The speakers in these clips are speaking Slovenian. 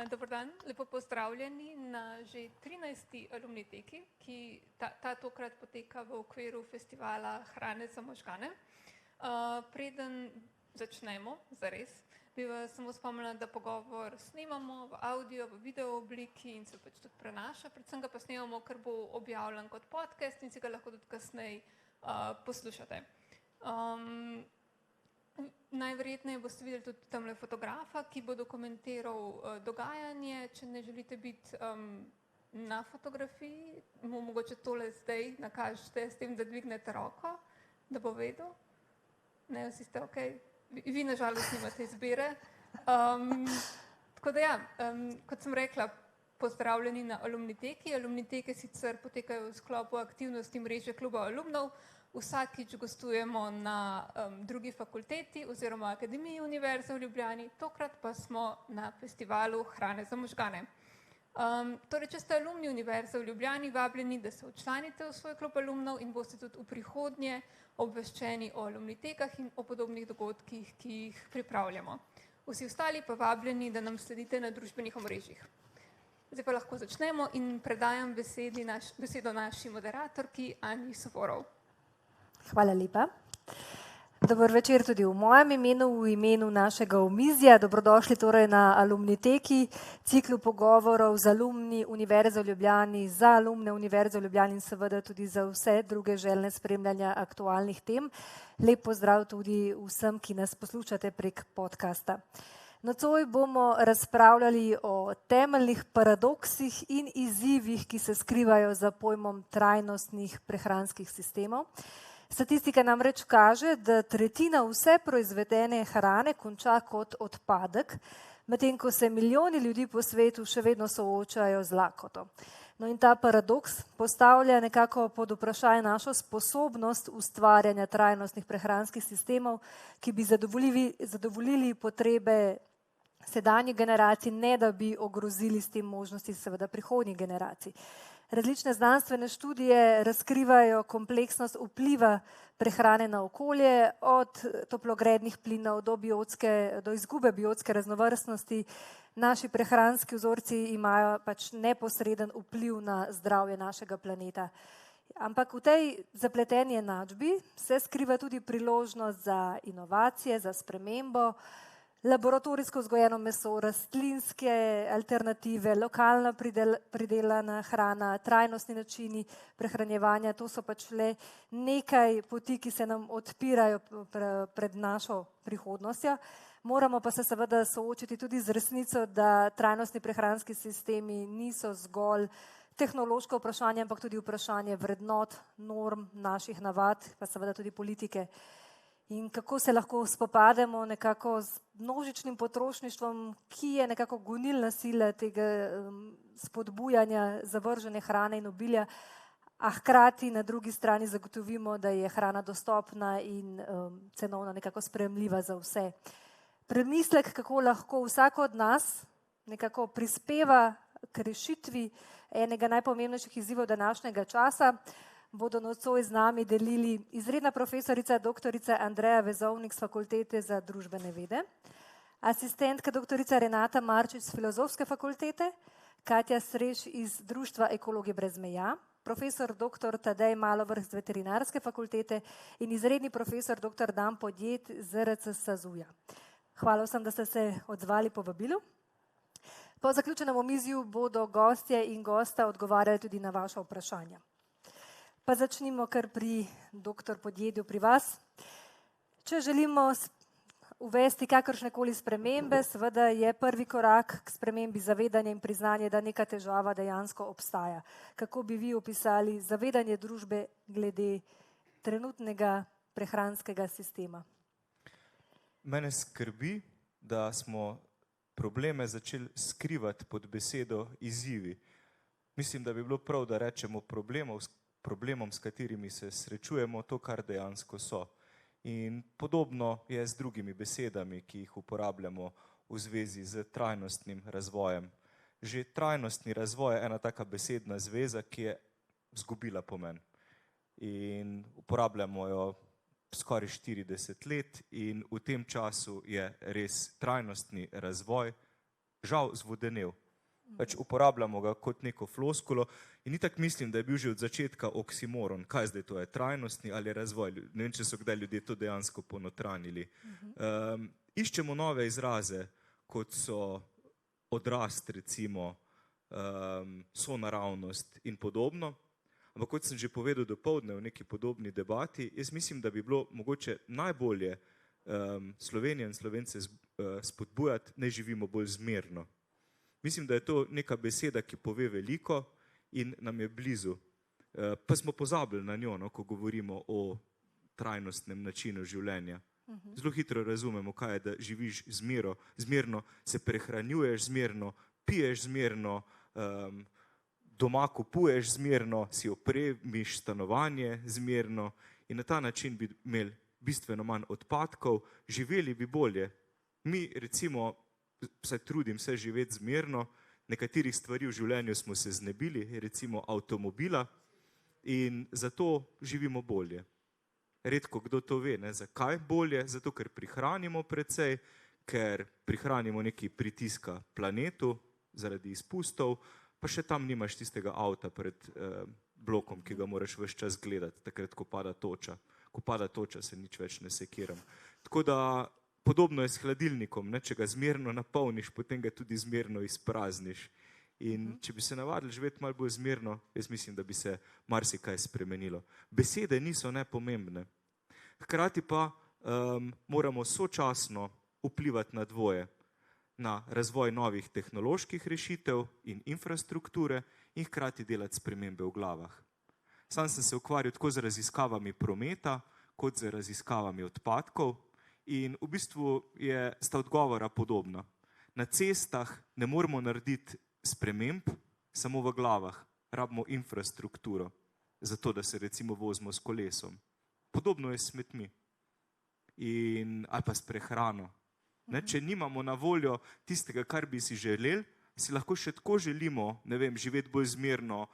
Dober dan, lepo pozdravljeni na že 13. alumniteki, ki ta tokrat poteka v okviru festivala Hrane za možgane. Preden začnemo, zares, bi vas samo spomnila, da pogovor snemamo v audio, v video obliki in se pač tudi prenaša, predvsem ga pa snemamo, ker bo objavljen kot podcast in si ga lahko tudi kasneje poslušate. Najverjetneje boste videli tudi tamle fotografa, ki bo dokumentiral dogajanje. Če ne želite biti na fotografiji, mu mogoče tole zdaj nakažete s tem, da dvignete roko, da bo vedel. Ne, vsi ste okej. Vi nažalost nimate izbire. Tako da ja, kot sem rekla, pozdravljeni na alumniteki. Alumniteke sicer potekajo v sklopu aktivnosti mreže kluba alumnov. Vsakič gostujemo na drugi fakulteti oziroma Akademiji Univerze v Ljubljani, tokrat pa smo na festivalu Hrane za možgane. Torej, če ste alumni Univerze v Ljubljani, vabljeni, da se včlanite v svoj klub alumnov in boste tudi v prihodnje obveščeni o alumnitekah in o podobnih dogodkih, ki jih pripravljamo. Vsi ostali pa vabljeni, da nam sledite na družbenih omrežjih. Zdaj pa lahko začnemo in predajam besedo naši moderatorki Anji Sovorov. Hvala lepa. Dober večer tudi v mojem imenu, v imenu našega omizja. Dobrodošli torej na alumniteki, ciklu pogovorov z alumni Univerze v Ljubljani, za alumne Univerze v Ljubljani in seveda tudi za vse druge željne spremljanja aktualnih tem. Lep pozdrav tudi vsem, ki nas poslušate prek podcasta. Nocoj bomo razpravljali o temeljnih paradoksih in izzivih, ki se skrivajo za pojmom trajnostnih prehranskih sistemov. Statistika namreč kaže, da tretjina vse proizvedene hrane konča kot odpadek, medtem ko se milijoni ljudi po svetu še vedno soočajo z lakoto. No in ta paradoks postavlja nekako pod vprašanje našo sposobnost ustvarjanja trajnostnih prehranskih sistemov, ki bi zadovoljili potrebe sedanjih generacij, ne da bi ogrozili s tem možnosti seveda prihodnjih generacij. Različne znanstvene študije razkrivajo kompleksnost vpliva prehrane na okolje, od toplogrednih plinov do izgube biotske raznovrstnosti. Naši prehranski vzorci imajo pač neposreden vpliv na zdravje našega planeta. Ampak v tej zapleteni enačbi se skriva tudi priložnost za inovacije, za spremembo, laboratorijsko vzgojeno meso, rastlinske alternative, lokalna pridelana hrana, trajnostni načini prehranjevanja. To so pač le nekaj poti, ki se nam odpirajo pred našo prihodnostjo. Moramo pa se seveda soočiti tudi z resnico, da trajnostni prehranski sistemi niso zgolj tehnološko vprašanje, ampak tudi vprašanje vrednot, norm, naših navad, pa seveda tudi politike. In kako se lahko spopademo nekako z množičnim potrošništvom, ki je nekako gonilna sila tega spodbujanja zavržene hrane in obilja, a hkrati na drugi strani zagotovimo, da je hrana dostopna in cenovno nekako sprejemljiva za vse. Premislek, kako lahko vsak od nas nekako prispeva k rešitvi enega najpomembnejših izzivov današnjega časa, bodo nocoj z nami delili izredna profesorica doktorica Andreja Vezovnik z Fakultete za družbene vede, asistentka doktorica Renata Marčič z Filozofske fakultete, Katja Sreš iz Društva Ekologi brez meja, profesor dr. Tadej Malovrh z Veterinarske fakultete in izredni profesor dr. Dan Podjed z ZRC SAZU-ja. Hvala vsem, da ste se odzvali povabilu. Po zaključenem omizju bodo gostje in gosta odgovarjali tudi na vaša vprašanja. Pa začnimo kar pri dr. Podjedju, pri vas. Če želimo uvesti kakršnekoli spremembe, seveda je prvi korak k spremembi zavedanja in priznanje, da neka težava dejansko obstaja. Kako bi vi opisali zavedanje družbe glede trenutnega prehranskega sistema? Mene skrbi, da smo probleme začeli skrivati pod besedo izzivi. Mislim, da bi bilo prav, da rečemo problemom, s katerimi se srečujemo, to, kar dejansko so. In podobno je z drugimi besedami, ki jih uporabljamo v zvezi z trajnostnim razvojem. Že trajnostni razvoj je ena taka besedna zveza, ki je izgubila pomen. In uporabljamo jo skoraj 40 let in v tem času je res trajnostni razvoj žal zvodenel. Pač uporabljamo ga kot neko floskulo in itak mislim, da je bil že od začetka oksimoron. Kaj zdaj to je? Trajnostni ali razvoj? Ne vem, če so kdaj ljudje to dejansko ponotranili. Iščemo nove izraze, kot so odrast, recimo, sonaravnost in podobno. Ampak kot sem že povedal dopoldne v neki podobni debati, jaz mislim, da bi bilo mogoče najbolje Slovenijo in Slovence spodbujati, naj živimo bolj zmerno. Mislim, da je to neka beseda, ki pove veliko in nam je blizu. Pa smo pozabili na njo, no, ko govorimo o trajnostnem načinu življenja. Zelo hitro razumemo, kaj je, da živiš zmerno, se prehranjuješ zmerno, piješ zmerno, doma kupuješ zmerno, si opremiš stanovanje zmerno in na ta način bi imeli bistveno manj odpadkov, živeli bi bolje. Mi recimo, vsaj trudim se živeti zmerno, nekaterih stvari v življenju smo se znebili, recimo avtomobila, in zato živimo bolje. Redko kdo to ve, ne? Zakaj bolje? Zato, ker prihranimo precej, ker prihranimo nekaj pritiska planetu zaradi izpustov, pa še tam nimaš tistega avta pred blokom, ki ga moraš ves čas gledati, takrat, ko pada toča. Ko pada toča, se nič več ne sekiram. Tako da podobno je s hladilnikom, ne? Če ga zmerno napolniš, potem ga tudi zmerno izprazniš. In če bi se navadili živeti malo bolj zmerno, jaz mislim, da bi se marsikaj spremenilo. Besede niso nepomembne. Hkrati pa moramo sočasno vplivati na dvoje. Na razvoj novih tehnoloških rešitev in infrastrukture in hkrati delati spremembe v glavah. Sam sem se ukvarjal tako z raziskavami prometa, kot z raziskavami odpadkov in v bistvu sta odgovora podobna. Na cestah ne moremo narediti sprememb samo v glavah, rabimo infrastrukturo, zato da se recimo vozimo s kolesom. Podobno je s smetmi ali pa s prehrano. Ne, če nimamo na voljo tistega, kar bi si želeli, si lahko še tako želimo, ne vem, živeti bolj zmerno,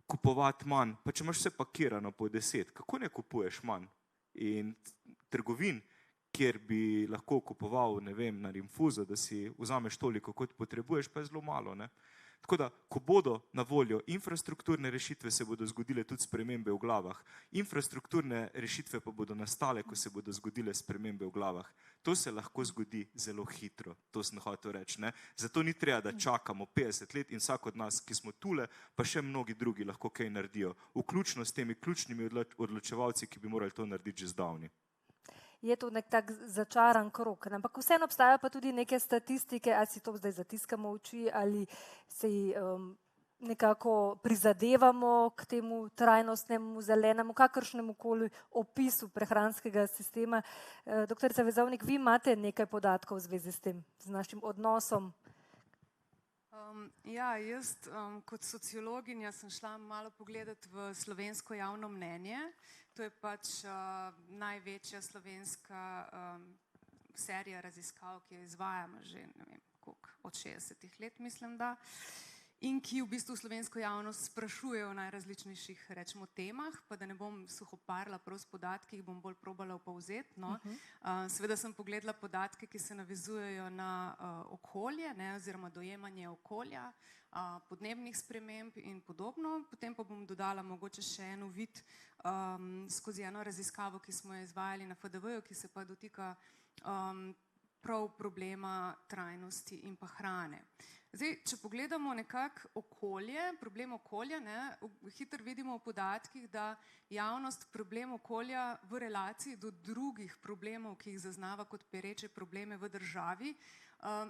kupovati manj. Pa če imaš vse pakirano po 10, kako ne kupuješ manj? In trgovin, kjer bi lahko kupoval, ne vem, na rinfuzo, da si vzameš toliko, kot potrebuješ, pa je zelo malo, ne? Tako da, ko bodo na voljo infrastrukturne rešitve, se bodo zgodile tudi spremembe v glavah. Infrastrukturne rešitve pa bodo nastale, ko se bodo zgodile spremembe v glavah. To se lahko zgodi zelo hitro, to sem hotel reči, ne? Zato ni treba, da čakamo 50 let in vsak od nas, ki smo tule, pa še mnogi drugi lahko kaj naredijo, vključno s temi ključnimi odločevalci, ki bi morali to narediti že zdavni. Je to nek tak začaran krog, ampak vseeno obstajajo pa tudi neke statistike, ali si to zdaj zatiskamo oči, ali si nekako prizadevamo k temu trajnostnemu, zelenemu, kakršnemu koli opisu prehranskega sistema. Doktorica Vezovnik, vi imate nekaj podatkov v zvezi s tem, z našim odnosom? Ja, jaz kot sociologinja sem šla malo pogledati v slovensko javno mnenje. To je pač največja slovenska serija raziskav, ki jo izvajamo že, ne vem, koliko, od 60 let, mislim, da. In ki v bistvu slovensko javnost sprašujejo o najrazličnejših, rečemo, temah, pa da ne bom suhoparila prav s podatki, jih bom bolj probala povzeti, no. Seveda sem pogledala podatke, ki se navezujejo na okolje, ne, oziroma dojemanje okolja, podnebnih sprememb in podobno. Potem pa bom dodala mogoče še en uvid skozi eno raziskavo, ki smo jo izvajali na FDV-ju, ki se pa dotika prav problema trajnosti in pa hrane. Zdaj, če pogledamo nekako okolje, problem okolja, ne, hitro vidimo v podatkih, da javnost problem okolja v relaciji do drugih problemov, ki jih zaznava kot pereče probleme v državi,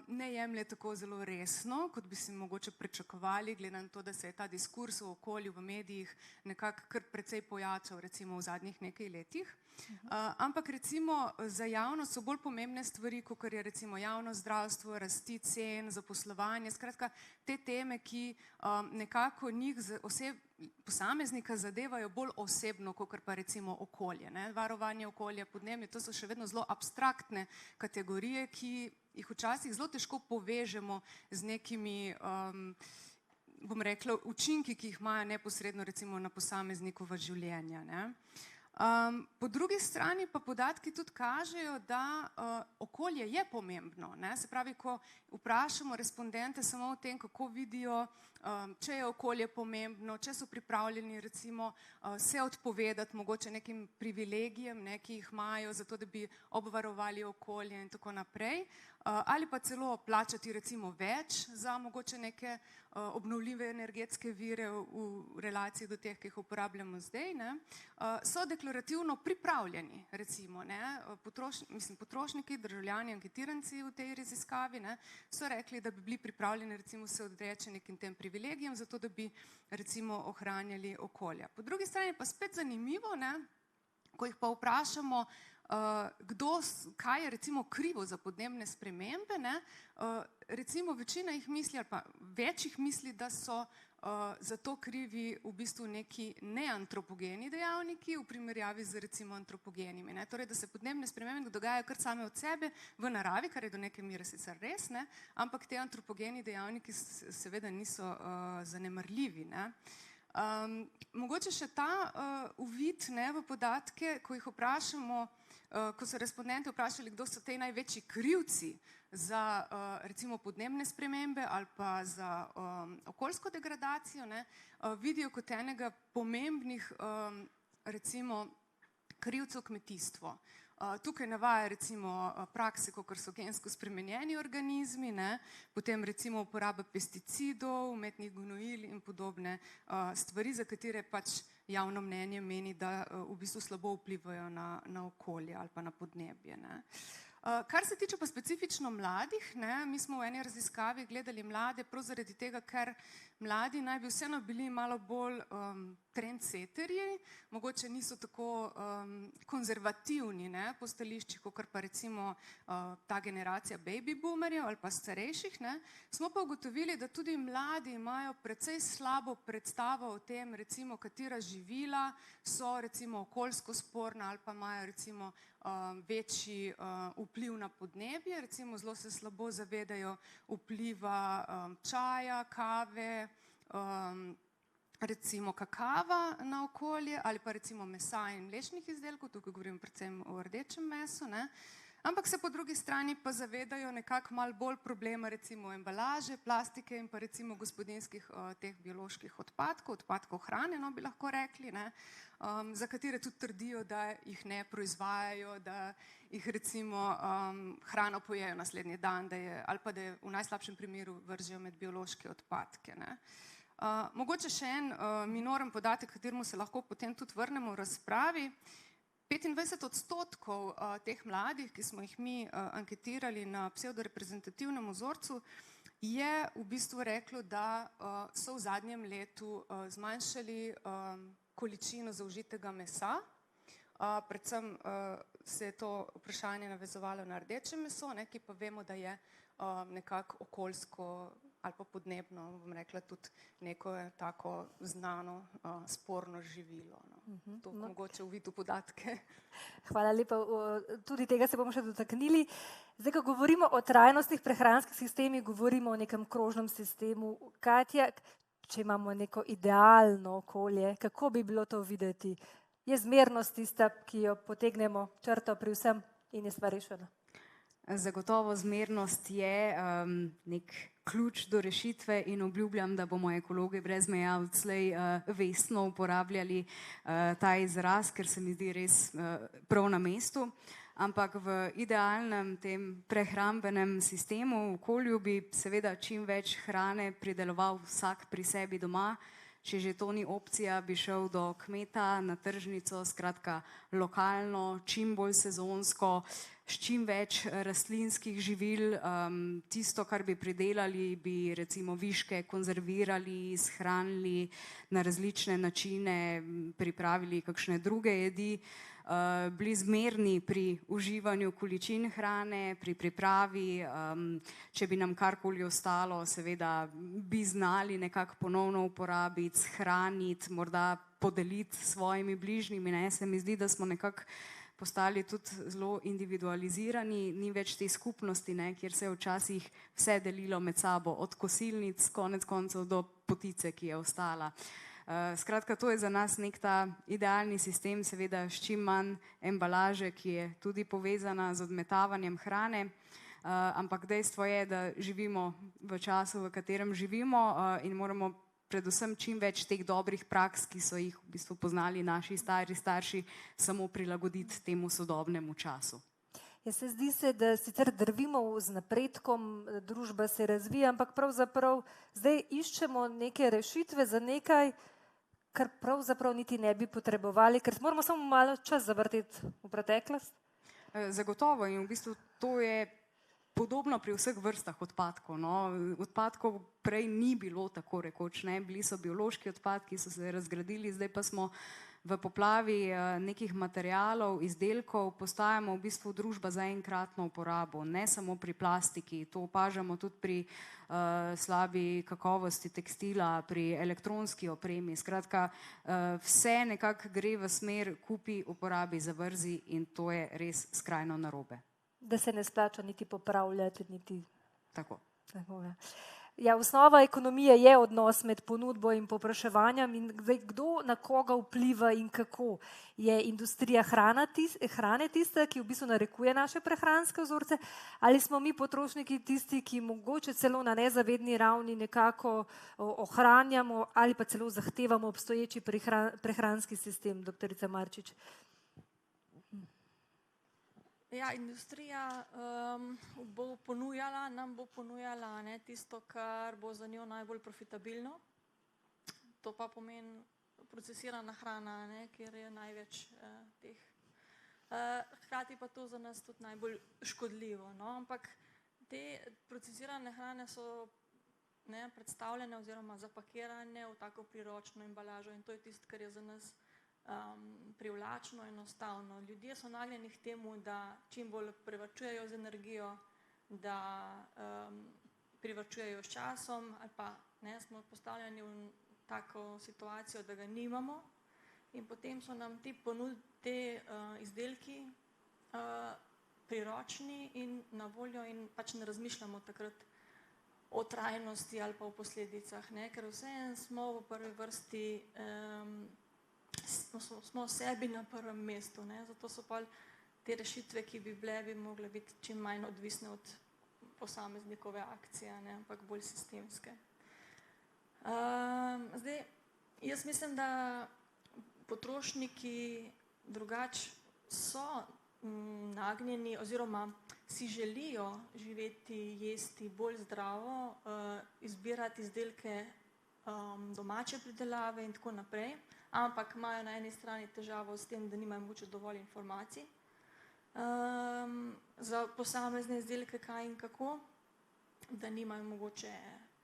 ne jemlje tako zelo resno, kot bi si mogoče pričakovali, glede na to, da se je ta diskurs o okolju v medijih nekako kar precej pojačal, recimo v zadnjih nekaj letih. Ampak recimo za javnost so bolj pomembne stvari, kot je recimo javno zdravstvo, rasti cen, zaposlovanje, skratka te teme, ki nekako njih posameznika zadevajo bolj osebno, kot pa recimo okolje, ne? Varovanje okolja, podnebje, to so še vedno zelo abstraktne kategorije, ki jih včasih zelo težko povežemo z nekimi, bom rekla, učinki, ki jih imajo neposredno recimo na posameznikova življenja, ne? Po drugi strani pa podatki tudi kažejo, da okolje je pomembno. Ne? Se pravi, ko vprašamo respondente samo o tem, kako vidijo, če je okolje pomembno, če so pripravljeni recimo se odpovedati mogoče nekim privilegijem, ne, ki jih imajo, zato da bi obvarovali okolje in tako naprej, ali pa celo plačati recimo več za mogoče neke obnovljive energetske vire v relaciji do teh, ki jih uporabljamo zdaj, ne, so deklarativno pripravljeni, recimo, ne, potrošniki, državljani, anketiranci v tej raziskavi, ne, so rekli, da bi bili pripravljeni recimo se odreči nekim tem privilegijem, zato da bi recimo ohranjali okolje. Po drugi strani pa spet zanimivo, ne, ko jih pa vprašamo, kaj je recimo krivo za podnebne spremembe, ne, recimo večina jih misli, ali pa več jih misli, da so za to krivi v bistvu neki neantropogeni dejavniki v primerjavi z recimo antropogenimi. Ne? Torej, da se podnebne spremembe dogajajo kar same od sebe v naravi, kar je do neke mere sicer res, ne? Ampak te antropogeni dejavniki seveda niso zanemarljivi. Ne? Mogoče še ta uvid, ne, v podatke, ko jih vprašamo, ko so respondenti vprašali, kdo so te največji krivci za recimo podnebne spremembe ali pa za okoljsko degradacijo, ne, vidijo kot enega pomembnih recimo krivcev kmetijstvo. Tukaj navaja recimo prakse, kakor so gensko spremenjeni organizmi, ne, potem recimo uporaba pesticidov, umetnih gnojil in podobne stvari, za katere pač javno mnenje meni, da v bistvu slabo vplivajo na okolje ali pa na podnebje. Ne. Kar se tiče pa specifično mladih, ne, mi smo v eni raziskavi gledali mlade prav zaradi tega, ker mladi naj bi vseeno bili malo bolj trendsetterji, mogoče niso tako konzervativni, ne, po stališčih, kot pa recimo ta generacija baby boomerjev ali pa starejših, ne. Smo pa ugotovili, da tudi mladi imajo precej slabo predstavo o tem, recimo, katera živila so recimo okoljsko sporna ali pa imajo recimo večji vpliv na podnebje, recimo zelo se slabo zavedajo vpliva čaja, kave, recimo kakava na okolje ali pa recimo mesa in mlečnih izdelkov, tukaj govorim predvsem o rdečem mesu, ne. Ampak se po drugi strani pa zavedajo nekako malo bolj problema recimo embalaže, plastike in pa recimo gospodinjskih teh bioloških odpadkov hrane, no bi lahko rekli, ne, za katere tudi trdijo, da jih ne proizvajajo, da jih recimo hrano pojejo naslednji dan, ali pa da je v najslabšem primeru vržejo med biološke odpadke. Ne. Mogoče še en minoren podatek, kateremu se lahko potem tudi vrnemo v razpravi. 25% teh mladih, ki smo jih mi anketirali na psevdoreprezentativnem vzorcu, je v bistvu reklo, da so v zadnjem letu zmanjšali količino zaužitega mesa. Predvsem se je to vprašanje navezovalo na rdeče meso, ne, ki pa vemo, da je nekako okoljsko ali pa podnebno, bom rekla, tudi neko tako znano sporno živilo. No. To mogoče uvid v podatke. Hvala lepa. Tudi tega se bomo še dotaknili. Zdaj, ko govorimo o trajnostnih prehranskih sistemih, govorimo o nekem krožnem sistemu. Katja, če imamo neko idealno okolje, kako bi bilo to videti? Je zmernost tista, ki jo potegnemo črto pri vsem in je stvar rešena? Zagotovo zmernost je nek ključ do rešitve in obljubljam, da bomo ekologi brez meja odslej vestno uporabljali ta izraz, ker se mi zdi res prav na mestu. Ampak v idealnem tem prehrambenem sistemu, v okolju bi seveda čim več hrane prideloval vsak pri sebi doma. Če že to ni opcija, bi šel do kmeta na tržnico, skratka lokalno, čim bolj sezonsko, s čim več rastlinskih živil. Tisto, kar bi pridelali, bi recimo viške konzervirali, shranili na različne načine, pripravili kakšne druge jedi, bili zmerni pri uživanju količin hrane, pri pripravi, če bi nam karkoli ostalo, seveda bi znali nekako ponovno uporabiti, shraniti, morda podeliti s svojimi bližnjimi. Ne? Se mi zdi, da smo nekako postali tudi zelo individualizirani, ni več te skupnosti, ne, kjer se je včasih vse delilo med sabo, od kosilnic konec koncev do potice, ki je ostala. Skratka, to je za nas nek ta idealni sistem, seveda s čim manj embalaže, ki je tudi povezana z odmetavanjem hrane. Ampak dejstvo je, da živimo v času, v katerem živimo in moramo predvsem čim več teh dobrih praks, ki so jih v bistvu poznali naši starši, samo prilagoditi temu sodobnemu času. Ja, se zdi se, da sicer drvimo z napredkom, družba se razvija, ampak pravzaprav zdaj iščemo neke rešitve za nekaj, kar pravzaprav niti ne bi potrebovali, ker moramo samo malo čas zavrteti v preteklost. Zagotovo in v bistvu to je podobno pri vseh vrstah odpadkov. No. Odpadkov prej ni bilo tako rekoč, ne. Bili so biološki odpadki, so se razgradili, zdaj pa smo v poplavi nekih materialov, izdelkov, postajamo v bistvu družba za enkratno uporabo, ne samo pri plastiki, to opažamo tudi pri slabi kakovosti tekstila, pri elektronski opremi. Skratka, vse nekako gre v smer kupi, uporabi, zavrzi in to je res skrajno narobe. Da se ne splača niti popravljati, niti... Tako. Tako je. Ja, osnova ekonomije je odnos med ponudbo in povpraševanjem in zdaj, kdo na koga vpliva in kako. Je industrija hrane tista, ki v bistvu narekuje naše prehranske vzorce, ali smo mi potrošniki tisti, ki mogoče celo na nezavedni ravni nekako ohranjamo ali pa celo zahtevamo obstoječi prehranski sistem, doktorica Marčič? Ja, industrija nam bo ponujala tisto, kar bo za njo najbolj profitabilno. To pa pomeni procesirana hrana, kjer je največ teh. Hkrati pa to za nas tudi najbolj škodljivo. No? Ampak te procesirane hrane so predstavljene oziroma zapakirane v tako priročno embalažo in to je tisto, kar je za nas privlačno, enostavno. Ljudje so nagnjeni k temu, da čim bolj privarčujejo z energijo, da privarčujejo s časom ali pa smo postavljeni v tako situacijo, da ga nimamo in potem so nam te izdelki priročni in na voljo in pač ne razmišljamo takrat o trajnosti ali pa o posledicah, ker vseeno smo v prvi vrsti smo sebi na prvem mestu, zato so pa te rešitve, ki bi mogle biti čim manj odvisne od posameznikove akcije, ampak bolj sistemske. Zdaj, jaz mislim, da potrošniki drugače so nagnjeni oziroma si želijo živeti, jesti bolj zdravo, izbirati izdelke domače pridelave in tako naprej, ampak imajo na eni strani težavo s tem, da nimajo mogoče dovolj informacij za posamezne izdelke, kaj in kako, da nimajo mogoče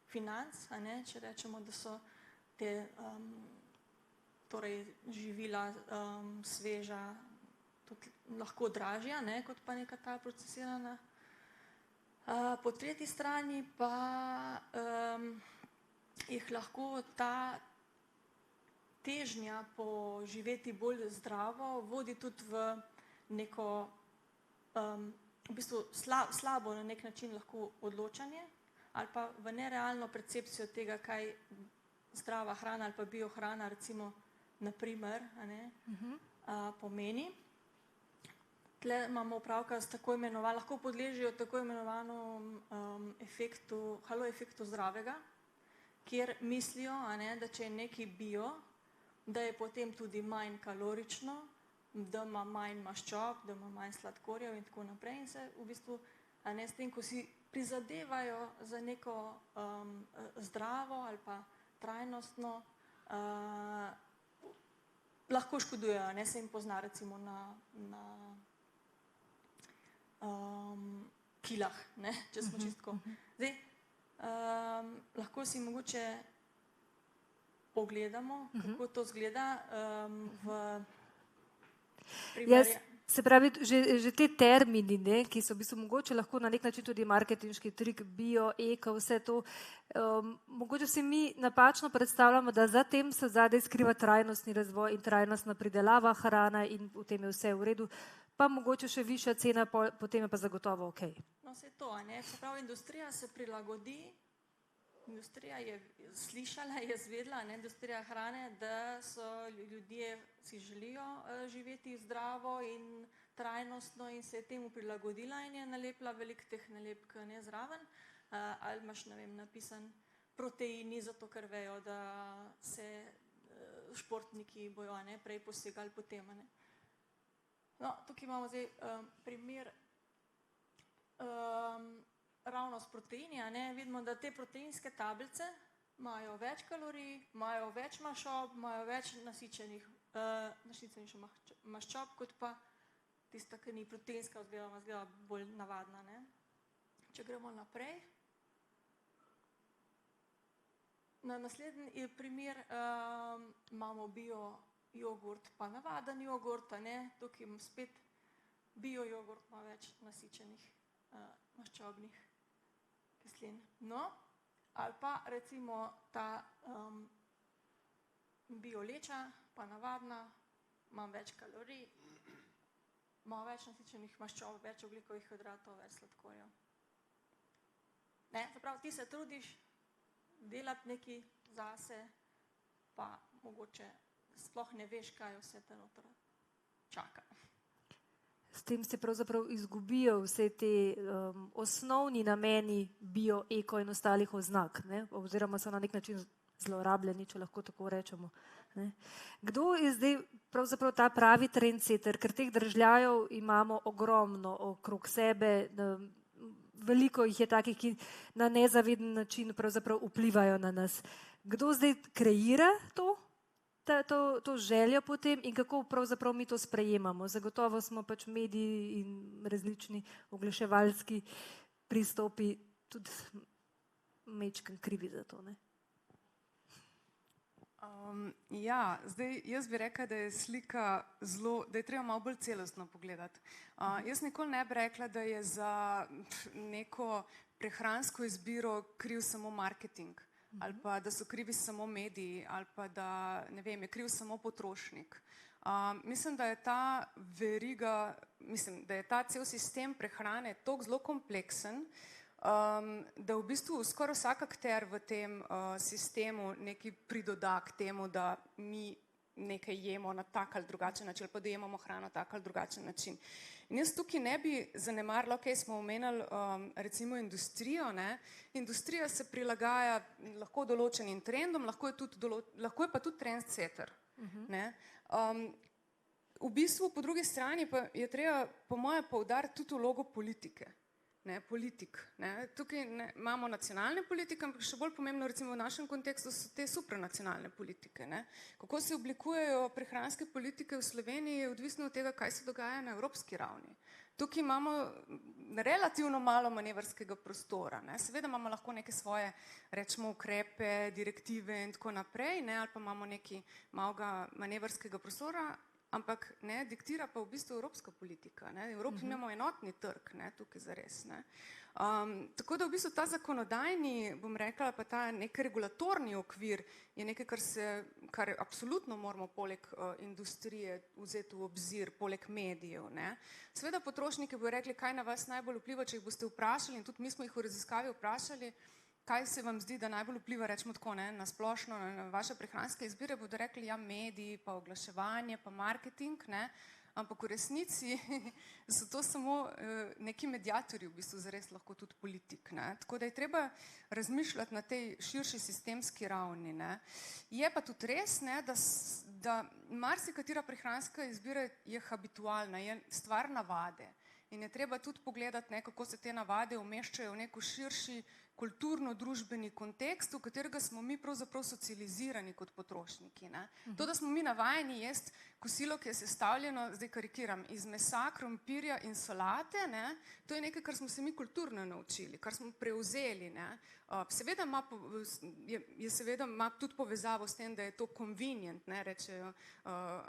financ, če rečemo, da so te živila sveža tudi lahko dražja, kot pa neka ta procesirana. Po tretji strani pa jih lahko ta težnja po živeti bolj zdravo vodi tudi v neko v bistvu slabo na nek način lahko odločanje ali pa v nerealno percepcijo tega, kaj zdrava hrana ali pa biohrana recimo naprimer pomeni. Tle imamo opravka s tako imenovano, lahko podležijo tako imenovanom halo efektu zdravega, kjer mislijo, da če je nekaj bio, da je potem tudi manj kalorično, da ima manj maščob, da ima manj sladkorjev in tako naprej. In se v bistvu s tem, ko si prizadevajo za neko zdravo ali pa trajnostno, lahko škodujejo, se jim pozna recimo na kilah, če smo čistko. Zdaj, lahko si mogoče pogledamo, kako to izgleda v primerjavi. Se pravi, že te termini, ki so v bistvu mogoče lahko na nek način tudi marketinški trik, bio, eko, vse to, mogoče si mi napačno predstavljamo, da za tem se zadaj skriva trajnostni razvoj in trajnostna pridelava hrana in v tem je vse v redu, pa mogoče še višja cena, potem je pa zagotovo ok. No, vse to, se pravi, industrija se prilagodi industrija je slišala, je zvedla, ne, industrija hrane, da so ljudje si želijo živeti zdravo in trajnostno in se je temu prilagodila in je nalepila veliko teh nalepk ne, zraven. Ali imaš, ne vem, napisan proteini, zato ker vejo, da se športniki bojo ne, prej posegali po tem. Ne. No, tukaj imamo zdaj primer ravno s proteini, ne, vidimo, da te proteinske tablice imajo več kalorij, imajo več maščob, imajo več nasičenih maščob, kot pa tista, ki ni proteinska, izgleda bolj navadna. Ne. Če gremo naprej. Na naslednji primer imamo bio jogurt, pa navaden jogurt, ne, tukaj spet bio jogurt ima več nasičenih maščobnih kislin. No, ali pa recimo ta bio leča, pa navadna, ima več kalorij, ima več nasičenih maščob, več ogljikovih hidratov, več sladkorjev. Ne, se pravi, ti se trudiš delati nekaj zase, pa mogoče sploh ne veš, kaj vse te noter čaka. S tem se pravzaprav izgubijo vse te osnovni nameni bio, eko in ostalih oznak, ne? Oziroma so na nek način zlorabljeni, če lahko tako rečemo. Ne? Kdo je zdaj pravzaprav ta pravi trendsetter, ker teh držljajev imamo ogromno okrog sebe, veliko jih je takih, ki na nezaveden način pravzaprav vplivajo na nas. Kdo zdaj kreira to željo potem in kako pravzaprav mi to sprejemamo? Zagotovo smo pač mediji in različni oglaševalski pristopi tudi majčkeno krivi za to, ne? Ja, zdaj jaz bi rekla, da je slika zelo, da je treba malo bolj celostno pogledati. Jaz nikoli ne bi rekla, da je za neko prehransko izbiro kriv samo marketing, ali pa da so krivi samo mediji, ali pa da, ne vem, je kriv samo potrošnik. Mislim, da je ta veriga, mislim, da je ta cel sistem prehrane toliko zelo kompleksen, da v bistvu skoraj vsak akter v tem sistemu nekaj pridoda k temu, da mi nekaj jemo na tak ali drugačen način, ali pa da jemamo hrano na tak ali drugačen način. In jaz tukaj ne bi zanemarila, ok, smo omenili recimo industrijo, ne? Industrija se prilagaja lahko določenim trendom, lahko je pa tudi trendsetter. Ne? V bistvu po drugi strani pa je treba po moje poudariti tudi vlogo politike. Ne, politik. Ne. Tukaj imamo nacionalne politike, ampak še bolj pomembno recimo v našem kontekstu so te supranacionalne politike. Ne. Kako se oblikujejo prehranske politike v Sloveniji je odvisno od tega, kaj se dogaja na evropski ravni. Tukaj imamo relativno malo manevrskega prostora. Ne. Seveda imamo lahko neke svoje, rečemo, ukrepe, direktive in tako naprej, ne, ali pa imamo nekaj malega manevrskega prostora, ampak ne, diktira pa v bistvu evropska politika. Ne. V Evropi imamo enotni trg, ne, tukaj zares. Ne. Tako da v bistvu ta zakonodajni, bom rekla, pa ta nek regulatorni okvir je nekaj, kar absolutno moramo poleg industrije vzeti v obzir, poleg medijev. Ne. Seveda potrošniki bodo rekli, kaj na vas najbolj vpliva, če jih boste vprašali, in tudi mi smo jih v raziskavi vprašali, kaj se vam zdi, da najbolj vpliva, rečemo tako, ne, na splošno, na vaše prehranske izbire, bodo rekli, ja, mediji, pa oglaševanje, pa marketing, ne, ampak v resnici so to samo neki mediatorji, v bistvu zares lahko tudi politik, ne. Tako da je treba razmišljati na tej širši sistemski ravni, ne. Je pa tudi res, ne, da marsikatera prehranska izbira je habitualna, je stvar navade in je treba tudi pogledati, ne, kako se te navade umeščajo v neko širši kulturno-družbeni kontekst, v katerega smo mi pravzaprav socializirani kot potrošniki. Ne. To, da smo mi navajeni jesti kosilo, ki je sestavljeno, zdaj karikiram, iz mesa, krompirja in solate, ne, to je nekaj, kar smo se mi kulturno naučili, kar smo prevzeli. Ne. Seveda ima tudi povezavo s tem, da je to convenient, ne, rečejo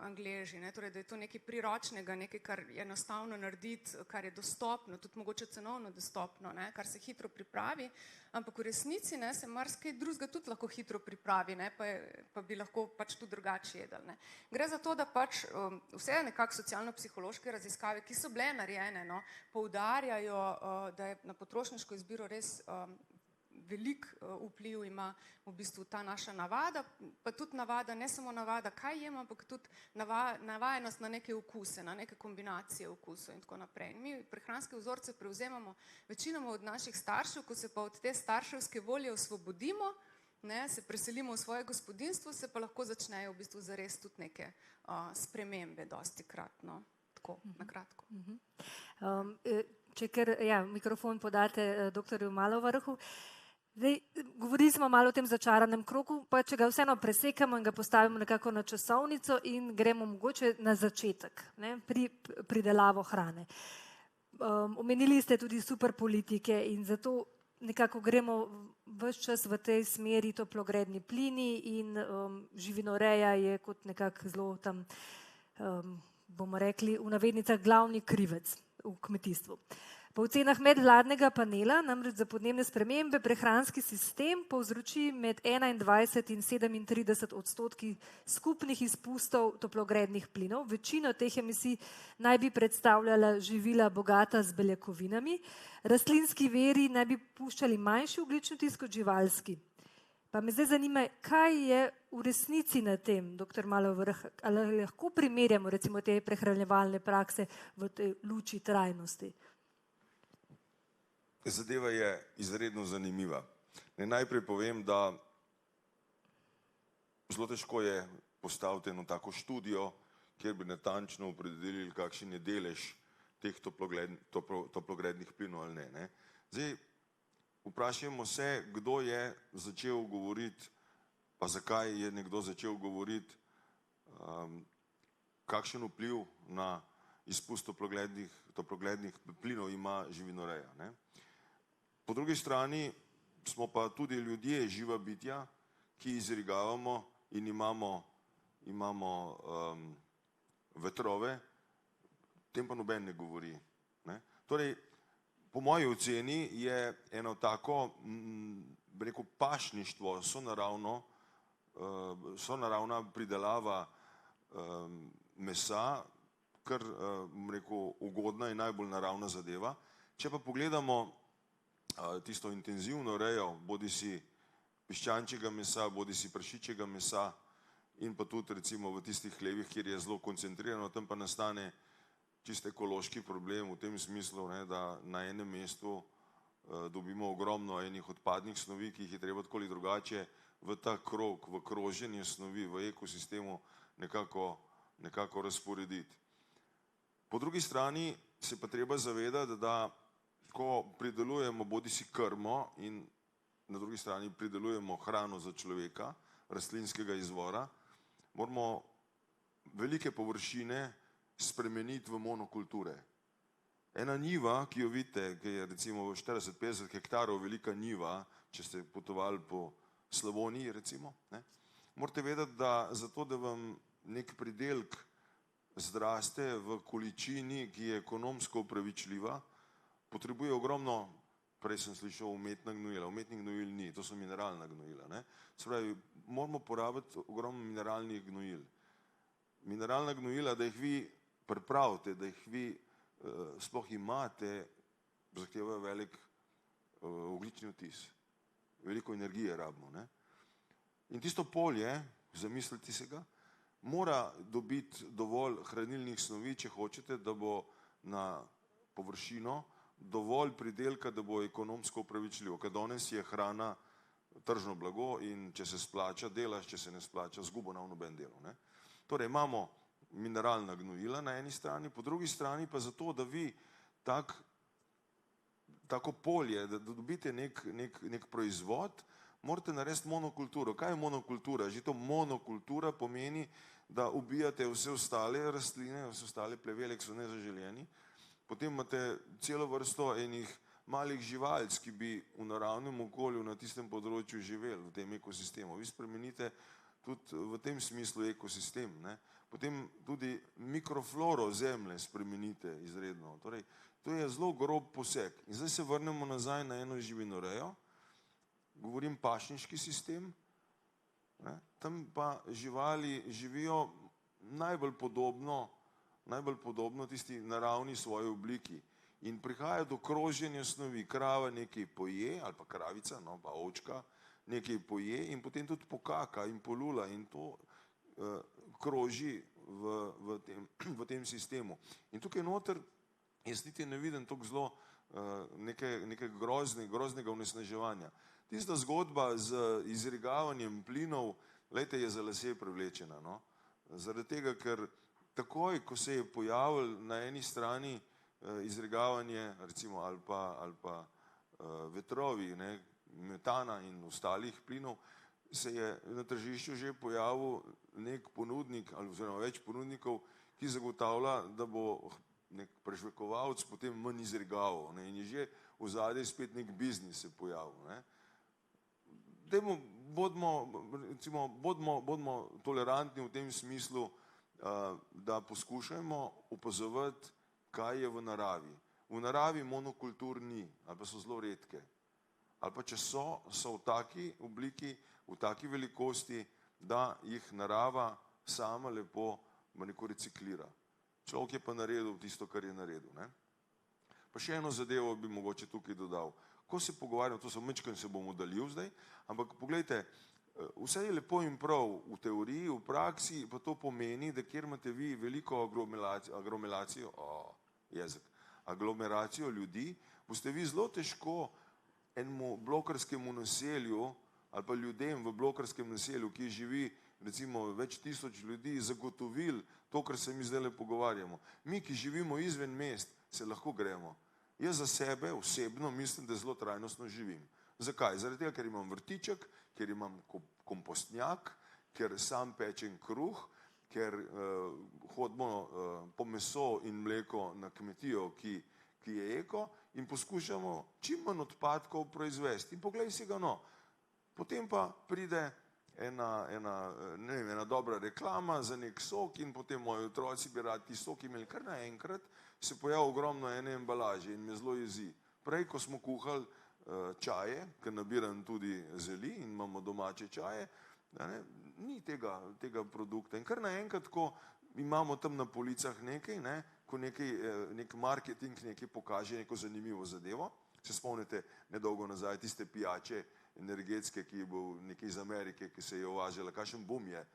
Angleži, ne, torej, da je to nekaj priročnega, nekaj, kar je enostavno narediti, kar je dostopno, tudi mogoče cenovno dostopno, ne, kar se hitro pripravi, ampak v resnici, ne, se marsikaj drugega tudi lahko hitro pripravi, ne, pa bi lahko pač tudi drugače jedli. Ne. Gre za to, da pač vse nekako socialno-psihološke raziskave, ki so bile narejene, no, poudarjajo, da je na potrošniško izbiro res velik vpliv ima v bistvu ta naša navada, pa tudi navada, ne samo navada, kaj jemo, ampak tudi navajenost na neke okuse, na neke kombinacije okusov in tako naprej. In mi prehranske vzorce prevzemamo večinoma od naših staršev, ko se pa od te starševske volje osvobodimo, ne, se preselimo v svoje gospodinstvo, se pa lahko začnejo v bistvu zares tudi neke spremembe dostikrat, no, tako, na kratko. Če ker mikrofon podate doktorju Malovrhu. Zdaj, govorili smo malo o tem začaranem krogu, pa če ga vseeno presekamo in ga postavimo nekako na časovnico in gremo mogoče na začetek, ne, pri pridelavo hrane. Omenili ste tudi superpolitike in zato nekako gremo ves čas v tej smeri toplogredni plini in živinoreja je kot nekako zelo tam, bomo rekli, v navednicah glavni krivec v kmetijstvu. Po ocenah medvladnega panela namreč za podnebne spremembe prehranski sistem povzroči med 21 in 37% skupnih izpustov toplogrednih plinov. Večino teh emisij naj bi predstavljala živila bogata z beljakovinami. Rastlinski viri naj bi puščali manjši ogljični odtis kot živalski. Pa me zdaj zanima, kaj je v resnici na tem, doktor Malovrh, ali lahko primerjamo recimo te prehranjevalne prakse v tej luči trajnosti? Zadeva je izredno zanimiva. Najprej povem, da zelo težko je postaviti eno tako študijo, kjer bi natančno opredelili, kakšen je delež teh toplogrednih plinov ali ne. Zdaj, vprašajmo se, kdo je začel govoriti, pa zakaj je nekdo začel govoriti, kakšen vpliv na izpust toplogrednih plinov ima živinoreja. Po drugi strani smo pa tudi ljudje, živa bitja, ki izrigavamo in imamo vetrove, tem pa noben ne govori. Torej, po moji oceni je eno tako, bi rekel, pašništvo, sonaravna pridelava mesa, kar, bom rekel, ugodna in najbolj naravna zadeva. Če pa pogledamo tisto intenzivno rejo, bodi si piščančjega mesa, bodi si prašičjega mesa in pa tudi recimo v tistih hlevih, kjer je zelo koncentrirano, tam pa nastane čist ekološki problem v tem smislu, da na enem mestu dobimo ogromno enih odpadnih snovi, ki jih je treba tako ali drugače v ta krog, v kroženje snovi, v ekosistemu nekako razporediti. Po drugi strani se pa treba zavedati, da ko pridelujemo bodi si krmo in na drugi strani pridelujemo hrano za človeka, rastlinskega izvora, moramo velike površine spremeniti v monokulture. Ena njiva, ki jo vidite, ki je recimo 40-50 hektarov velika njiva, če ste potovali po Slavoniji recimo, morate vedeti, da zato, da vam nek pridelek zraste v količini, ki je ekonomsko upravičljiva, potrebuje ogromno, prej sem slišal, umetna gnojila. Umetnih gnojil ni, to so mineralna gnojila. Se pravi, moramo porabiti ogromno mineralnih gnojil. Mineralna gnojila, da jih vi pripravite, da jih vi sploh imate, zahtevajo velik ogljični odtis. Veliko energije rabimo. In tisto polje, zamislite se ga, mora dobiti dovolj hranilnih snovi, če hočete, da bo na površino dovolj pridelka, da bo ekonomsko upravičljivo. Ker danes je hrana tržno blago in če se splača, delaš, če se ne splača, zgubo na noben delu. Torej imamo mineralna gnojila na eni strani, po drugi strani pa zato, da vi tako polje, da dobite nek proizvod, morate narediti monokulturo. Kaj je monokultura? Že to monokultura pomeni, da ubijate vse ostale rastline, vse ostale plevele, ki so nezaželjeni. Potem imate celo vrsto enih malih živalic, ki bi v naravnem okolju na tistem področju živeli, v tem ekosistemu. Vi spremenite tudi v tem smislu ekosistem. Potem tudi mikrofloro zemlje spremenite izredno. Torej, to je zelo grob poseg. In zdaj se vrnemo nazaj na eno živinorejo. Govorim pašniški sistem. Tam pa živali živijo najbolj podobno tisti naravni svoji obliki. In prihaja do kroženja snovi. Krava nekaj poje, ali pa kravica, no, pa ovčka, nekaj poje in potem tudi pokaka in polula in to kroži v tem sistemu. In tukaj noter jaz niti ne vidim tako zelo nekaj groznega onesnaževanja. Tista zgodba z izrigavanjem plinov, glejte, je za lase privlečena. No? Zaradi tega, ker takoj, ko se je pojavil na eni strani izrigavanje, recimo, ali pa vetrovi, ne, metana in ostalih plinov, se je na tržišču že pojavil nek ponudnik ali oziroma več ponudnikov, ki zagotavlja, da bo nek prežvekovalec potem manj izrigaval, ne, in je že v zadnji spet nek biznis se pojavil. Ne. Bodimo tolerantni v tem smislu, da poskušajmo opazovati, kaj je v naravi. V naravi monokultur ni, ali pa so zelo redke. Ali pa če so v taki obliki, v taki velikosti, da jih narava sama lepo reciklira. Človek je pa naredil tisto, kar je naredil. Ne? Pa še eno zadevo bi mogoče tukaj dodal. Ko se pogovarjam, to se bom oddaljil zdaj, ampak poglejte, vse je lepo in prav v teoriji, v praksi pa to pomeni, da kjer imate vi veliko aglomeracijo ljudi, boste vi zelo težko enemu blokarskemu naselju ali pa ljudem v blokarskem naselju, ki živi recimo več tisoč ljudi, zagotovili to, kar se mi zdaj pogovarjamo. Mi, ki živimo izven mest, se lahko gremo. Jaz za sebe osebno mislim, da zelo trajnostno živim. Zakaj? Zaradi tega, ker imam vrtiček, ker imam kompostnjak, ker sam pečem kruh, ker hodimo po meso in mleko na kmetijo, ki je eko, in poskušamo čim manj odpadkov proizvesti. In poglej si ga, no. Potem pa pride ena dobra reklama za nek sok in potem moji otroci bi radi ti sok imeli, kar naenkrat se pojavi ogromno ene embalaže in me zelo jezi. Prej, ko smo kuhali čaje, ker nabiram tudi zeli in imamo domače čaje, ni tega produkta. In kar naenkrat, ko imamo tam na policah nekaj, ko nek marketing nekaj pokaže, neko zanimivo zadevo, se spomnite nedolgo nazaj tiste pijače energetske, ki je bil nekaj iz Amerike, ki se je uvažala, kakšen bum je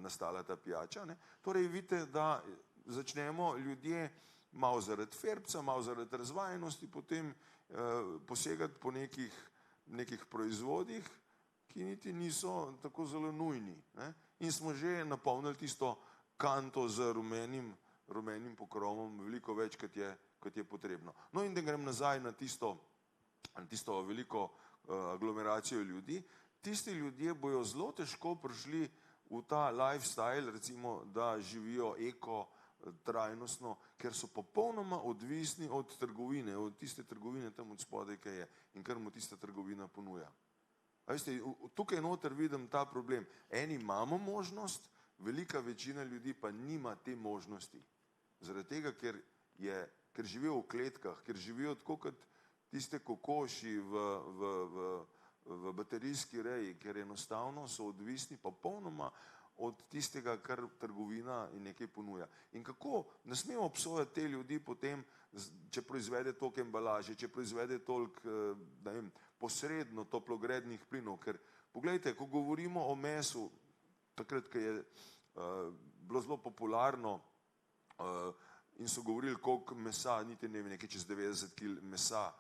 nastala ta pijača. Torej vidite, da začnemo ljudje malo zaradi ferbca, malo zaradi razvajenosti potem posegati po nekih proizvodih, ki niti niso tako zelo nujni. In smo že napolnili tisto kanto z rumenim pokrovom veliko več, kot je potrebno. No in da grem nazaj na tisto veliko aglomeracijo ljudi, tisti ljudje bojo zelo težko prišli v ta lifestyle, recimo, da živijo eko, trajnostno, ker so popolnoma odvisni od trgovine, od tiste trgovine tam od spodaj, kaj je in kar mu tista trgovina ponuja. A veste, tukaj noter vidim ta problem. Eni imamo možnost, velika večina ljudi pa nima te možnosti. Zaradi tega, ker živijo v kletkah, ker živijo tako kot tiste kokoši v baterijski reji, ker enostavno so odvisni popolnoma od tistega, kar trgovina in nekaj ponuja. In kako ne smemo obsojati te ljudi potem, če proizvede toliko embalaže, če proizvede toliko, posredno toplogrednih plinov, ker poglejte, ko govorimo o mesu, takrat, ko je bilo zelo popularno in so govorili, koliko mesa, niti ne vem, nekaj čez 90 kg mesa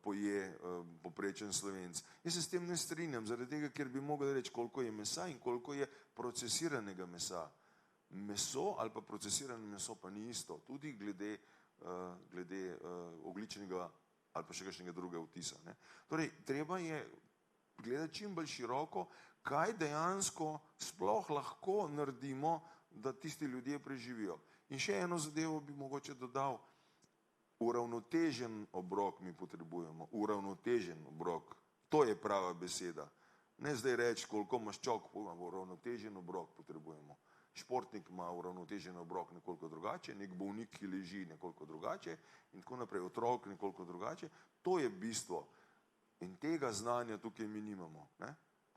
poje poprečen Slovenc. Jaz se s tem ne strinjam, zaradi tega, ker bi mogli reči, koliko je mesa in koliko je procesiranega mesa. Meso ali pa procesirano meso pa ni isto, tudi glede ogljičnega ali pa še kakšnega drugega vtisa. Torej, treba je gledati čim bolj široko, kaj dejansko sploh lahko naredimo, da tisti ljudje preživijo. In še eno zadevo bi mogoče dodal, uravnotežen obrok mi potrebujemo, uravnotežen obrok, to je prava beseda. Ne zdaj reči, koliko maščob, uravnotežen obrok potrebujemo. Športnik ima uravnotežen obrok nekoliko drugače, nek bolnik, ki leži nekoliko drugače in tako naprej, otrok nekoliko drugače. To je bistvo in tega znanja tukaj mi nimamo.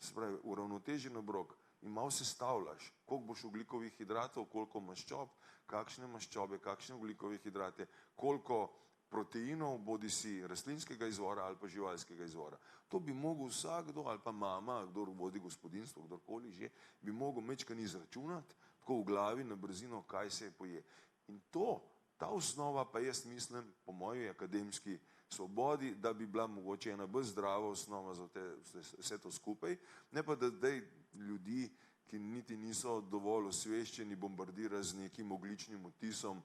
Se pravi, uravnotežen obrok in malo sestavljaš, koliko boš ogljikovih hidratov, koliko maščob, kakšne maščobe, kakšne ogljikove hidrate, koliko proteinov, bodi si rastlinskega izvora ali pa živalskega izvora. To bi mogel vsakdo ali pa mama, kdor vodi gospodinjstvo, kdorkoli že, bi mogel mečkan izračunati, tako v glavi na brzino, kaj se poje. In ta osnova pa jaz mislim, po moji akademski svobodi, da bi bila mogoče ena bolj zdrava osnova za vse to skupaj, ne pa da zdaj ljudi, ki niti niso dovolj osveščeni, bombardira z nekim ogljičnim odtisom,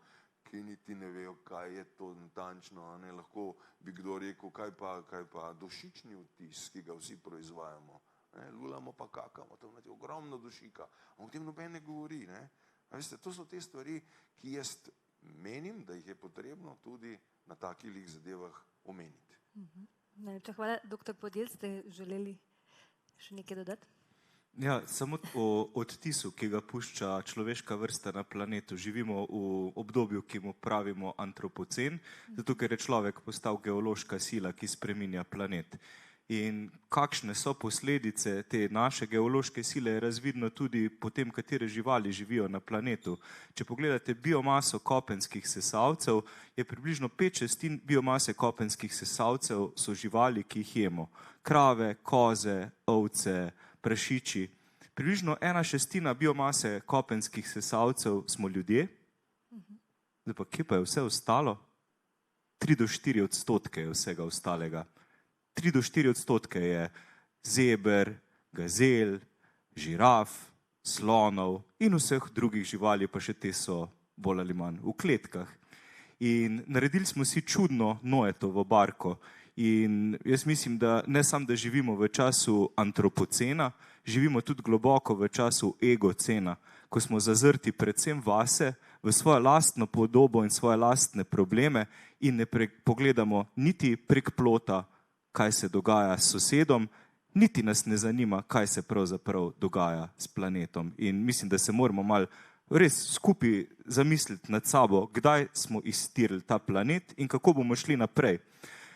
ki niti ne vejo, kaj je to natančno. Lahko bi kdo rekel, kaj pa dušični odtis, ki ga vsi proizvajamo. Lulamo pa kakamo, tam je ogromno dušika. O tem noben ne govori. Veste, to so te stvari, ki jaz menim, da jih je potrebno tudi na takih zadevah omeniti. Najlepša hvala. Doktor Podjed, ste želeli še nekaj dodati? Ja, samo o odtisu, ki ga pušča človeška vrsta na planetu. Živimo v obdobju, ki mu pravimo antropocen, zato ker je človek postal geološka sila, ki spreminja planet. In kakšne so posledice te naše geološke sile, je razvidno tudi po tem, katere živali živijo na planetu. Če pogledate biomaso kopenskih sesalcev, je približno 5/6 biomase kopenskih sesalcev so živali, ki jih jemo. Krave, koze, ovce, prašiči. Približno 1/6 biomase kopenskih sesalcev smo ljudje. Zdaj pa, kje pa je vse ostalo? 3-4% je vsega ostalega. 3-4% je zeber, gazel, žiraf, slonov in vseh drugih živali, pa še te so bolj ali manj v kletkah. In naredili smo si čudno Noetovo barko. In jaz mislim, da ne samo, da živimo v času antropocena, živimo tudi globoko v času egocena, ko smo zazrti predvsem vase, v svojo lastno podobo in svoje lastne probleme in ne pogledamo niti prek plota, kaj se dogaja s sosedom, niti nas ne zanima, kaj se pravzaprav dogaja s planetom. In mislim, da se moramo malo res skupaj zamisliti nad sabo, kdaj smo iztirili ta planet in kako bomo šli naprej.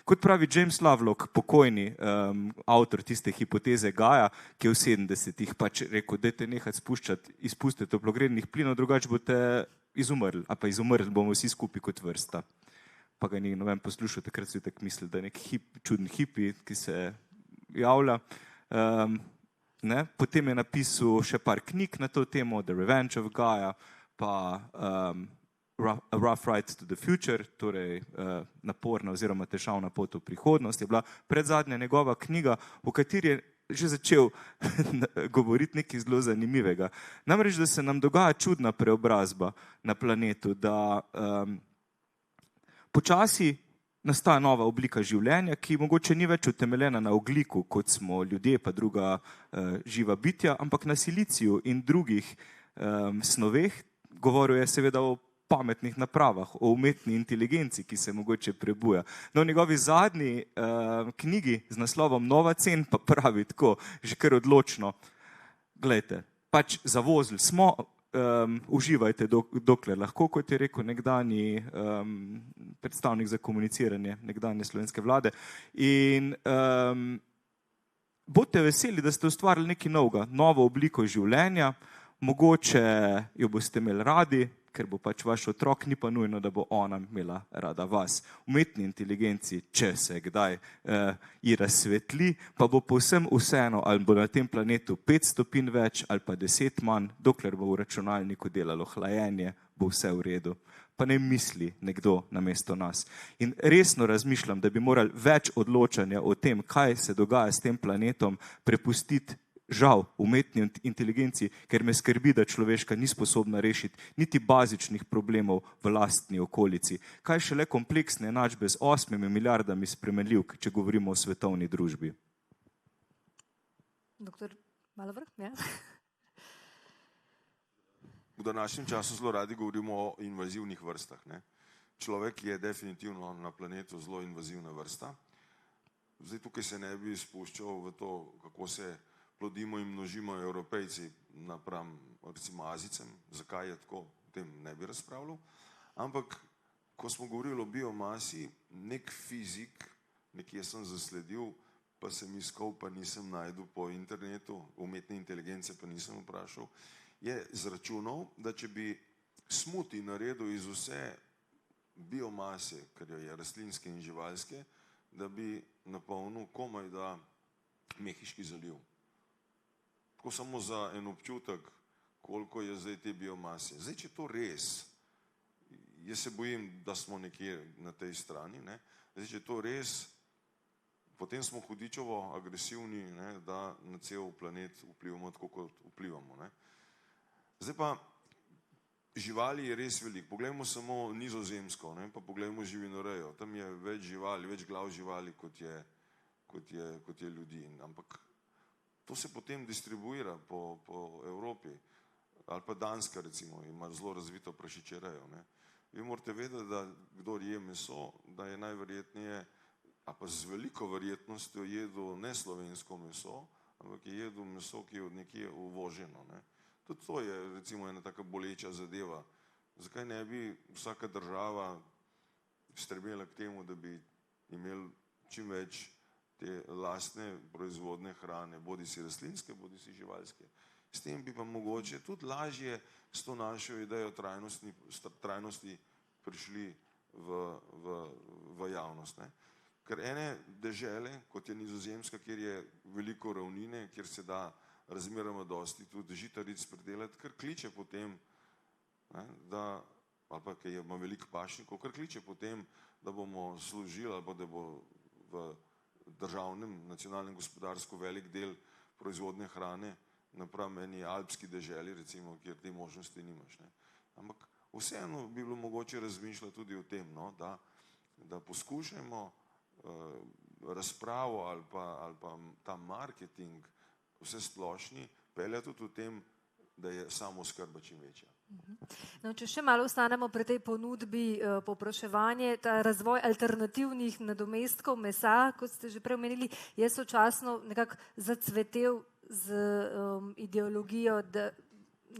Kot pravi James Lovelock, pokojni avtor tiste hipoteze Gaia, ki je v 70-ih pač rekel, dajte nehati spuščati izpuste toplogrednih plinov, drugače boste izumrli, a pa izumrli bomo vsi skupaj kot vrsta. Pa ga ni noben poslušal, takrat so tako mislili, da je nek čuden hipi, ki se javlja. Potem je napisal še par knjig na to temo, The Revenge of Gaia, pa A Rough Ride to the Future, torej naporna oziroma težavna pot v prihodnost, je bila predzadnja njegova knjiga, v kateri je že začel govoriti nekaj zelo zanimivega. Namreč, da se nam dogaja čudna preobrazba na planetu, da počasi nastaja nova oblika življenja, ki mogoče ni več utemeljena na ogljiku, kot smo ljudje pa druga živa bitja, ampak na siliciju in drugih snoveh. Govoril je seveda o pametnih napravah, o umetni inteligenci, ki se mogoče prebuja. No, v njegovi zadnji knjigi z naslovom Nova cen pa pravi tako, že kar odločno, glejte, pač zavozili smo, uživajte dokler lahko, kot je rekel nekdanji predstavnik za komuniciranje nekdanje slovenske vlade. In bodite veseli, da ste ustvarili nekaj novega, novo obliko življenja, mogoče jo boste imeli radi, ker bo pač vaš otrok, ni pa nujno, da bo ona imela rada vas. Umetni inteligenci, če se kdaj ji razsvetli, pa bo povsem vseeno, ali bo na tem planetu 5 stopinj več ali pa 10 manj, dokler bo v računalniku delalo hlajenje, bo vse v redu. Pa ne misli nekdo namesto nas. In resno razmišljam, da bi morali več odločanja o tem, kaj se dogaja s tem planetom, prepustiti žal umetni inteligenci, ker me skrbi, da človeška ni sposobna rešiti niti bazičnih problemov v lastni okolici. Kaj šele kompleksne enačbe z 8 milijardami spremenljivk, če govorimo o svetovni družbi. Doktor Malovrh, ja. V današnjem času zelo radi govorimo o invazivnih vrstah. Človek je definitivno na planetu zelo invazivna vrsta. Zdaj tukaj se ne bi spuščal v to, kako se plodimo in množimo Evropejci napram recimo Azijcem, zakaj je tako, o tem ne bi razpravljal. Ampak, ko smo govorili o biomasi, nek fizik, nekje sem zasledil, pa sem iskal, pa nisem najdel po internetu, umetne inteligence pa nisem vprašal, je izračunal, da če bi smuti naredil iz vse biomase, ker jo je rastlinske in živalske, da bi napolnil komaj da Mehiški zaliv. Tako samo za en občutek, koliko je zdaj te biomase. Zdaj, če to res, jaz se bojim, da smo nekje na tej strani, ne? Zdaj, če to res, potem smo hudičevo agresivni, ne, da na cel planet vplivamo tako, kot vplivamo. Ne. Zdaj pa, živali je res veliko. Poglejmo samo Nizozemsko, ne, pa poglejmo živinorejo. Tam je več živali, več glav živali, kot je ljudi. Ampak to se potem distribuira po Evropi. Ali pa Danska, recimo, ima zelo razvito prašičerejo. Ne. Vi morate vedeti, da kdor je meso, da je najverjetneje, a pa z veliko verjetnostjo jedel ne slovensko meso, ampak je jedel meso, ki je od nekje uvoženo. Ne. Tudi to je recimo ena taka boleča zadeva. Zakaj ne bi vsaka država stremela k temu, da bi imeli čim več te lastne proizvodne hrane, bodi si rastlinske, bodi si živalske. S tem bi pa mogoče tudi lažje s to našo idejo trajnosti prišli v javnost. Ne. Ker ene dežele, kot je Nizozemska, kjer je veliko ravnine, kjer se da razmeroma dosti tudi žitaric pridelati, kar kliče potem, ne, da, ali pa ki ima veliko pašnikov, kar kliče potem, da bomo služili, ali pa da bo v državnem, nacionalnem gospodarstvu velik del proizvodne hrane napram eni alpski deželi, recimo, kjer te možnosti nimaš. Ne. Ampak vseeno bi bilo mogoče razmišljati tudi o tem, no, da poskušamo razpravo ali pa ta marketing vse splošni peljati tudi v tem, da je samooskrba čim večja. No, če še malo ostanemo pri tej ponudbi povpraševanje, ta razvoj alternativnih nadomestkov mesa, kot ste že prej omenili, je sočasno nekako zacvetel z ideologijo, da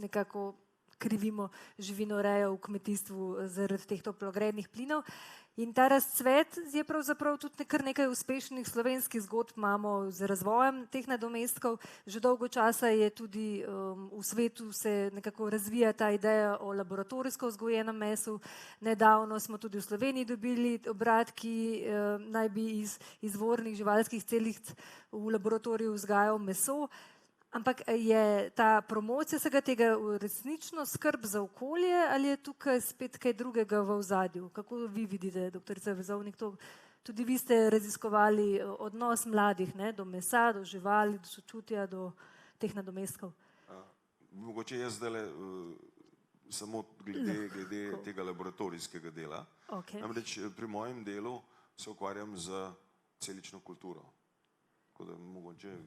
nekako krivimo živinorejo v kmetijstvu zaradi teh toplogrednih plinov. In ta razcvet je pravzaprav tudi kar nekaj uspešnih slovenskih zgodb imamo z razvojem teh nadomestkov. Že dolgo časa je tudi v svetu se nekako razvija ta ideja o laboratorijsko vzgojenem mesu. Nedavno smo tudi v Sloveniji dobili obrat, ki naj bi iz izvornih živalskih celic v laboratoriju vzgajal meso. Ampak je ta promocija vsega tega resnično skrb za okolje ali je tukaj spet kaj drugega v ozadju? Kako vi vidite, doktorica Vezovnik, to? Tudi vi ste raziskovali odnos mladih, ne, do mesa, do živali, do sočutja, do teh nadomestkov. Mogoče jaz zdajle samo glede tega laboratorijskega dela. Okay. Namreč pri mojem delu se ukvarjam z celično kulturo. Tako da mogoče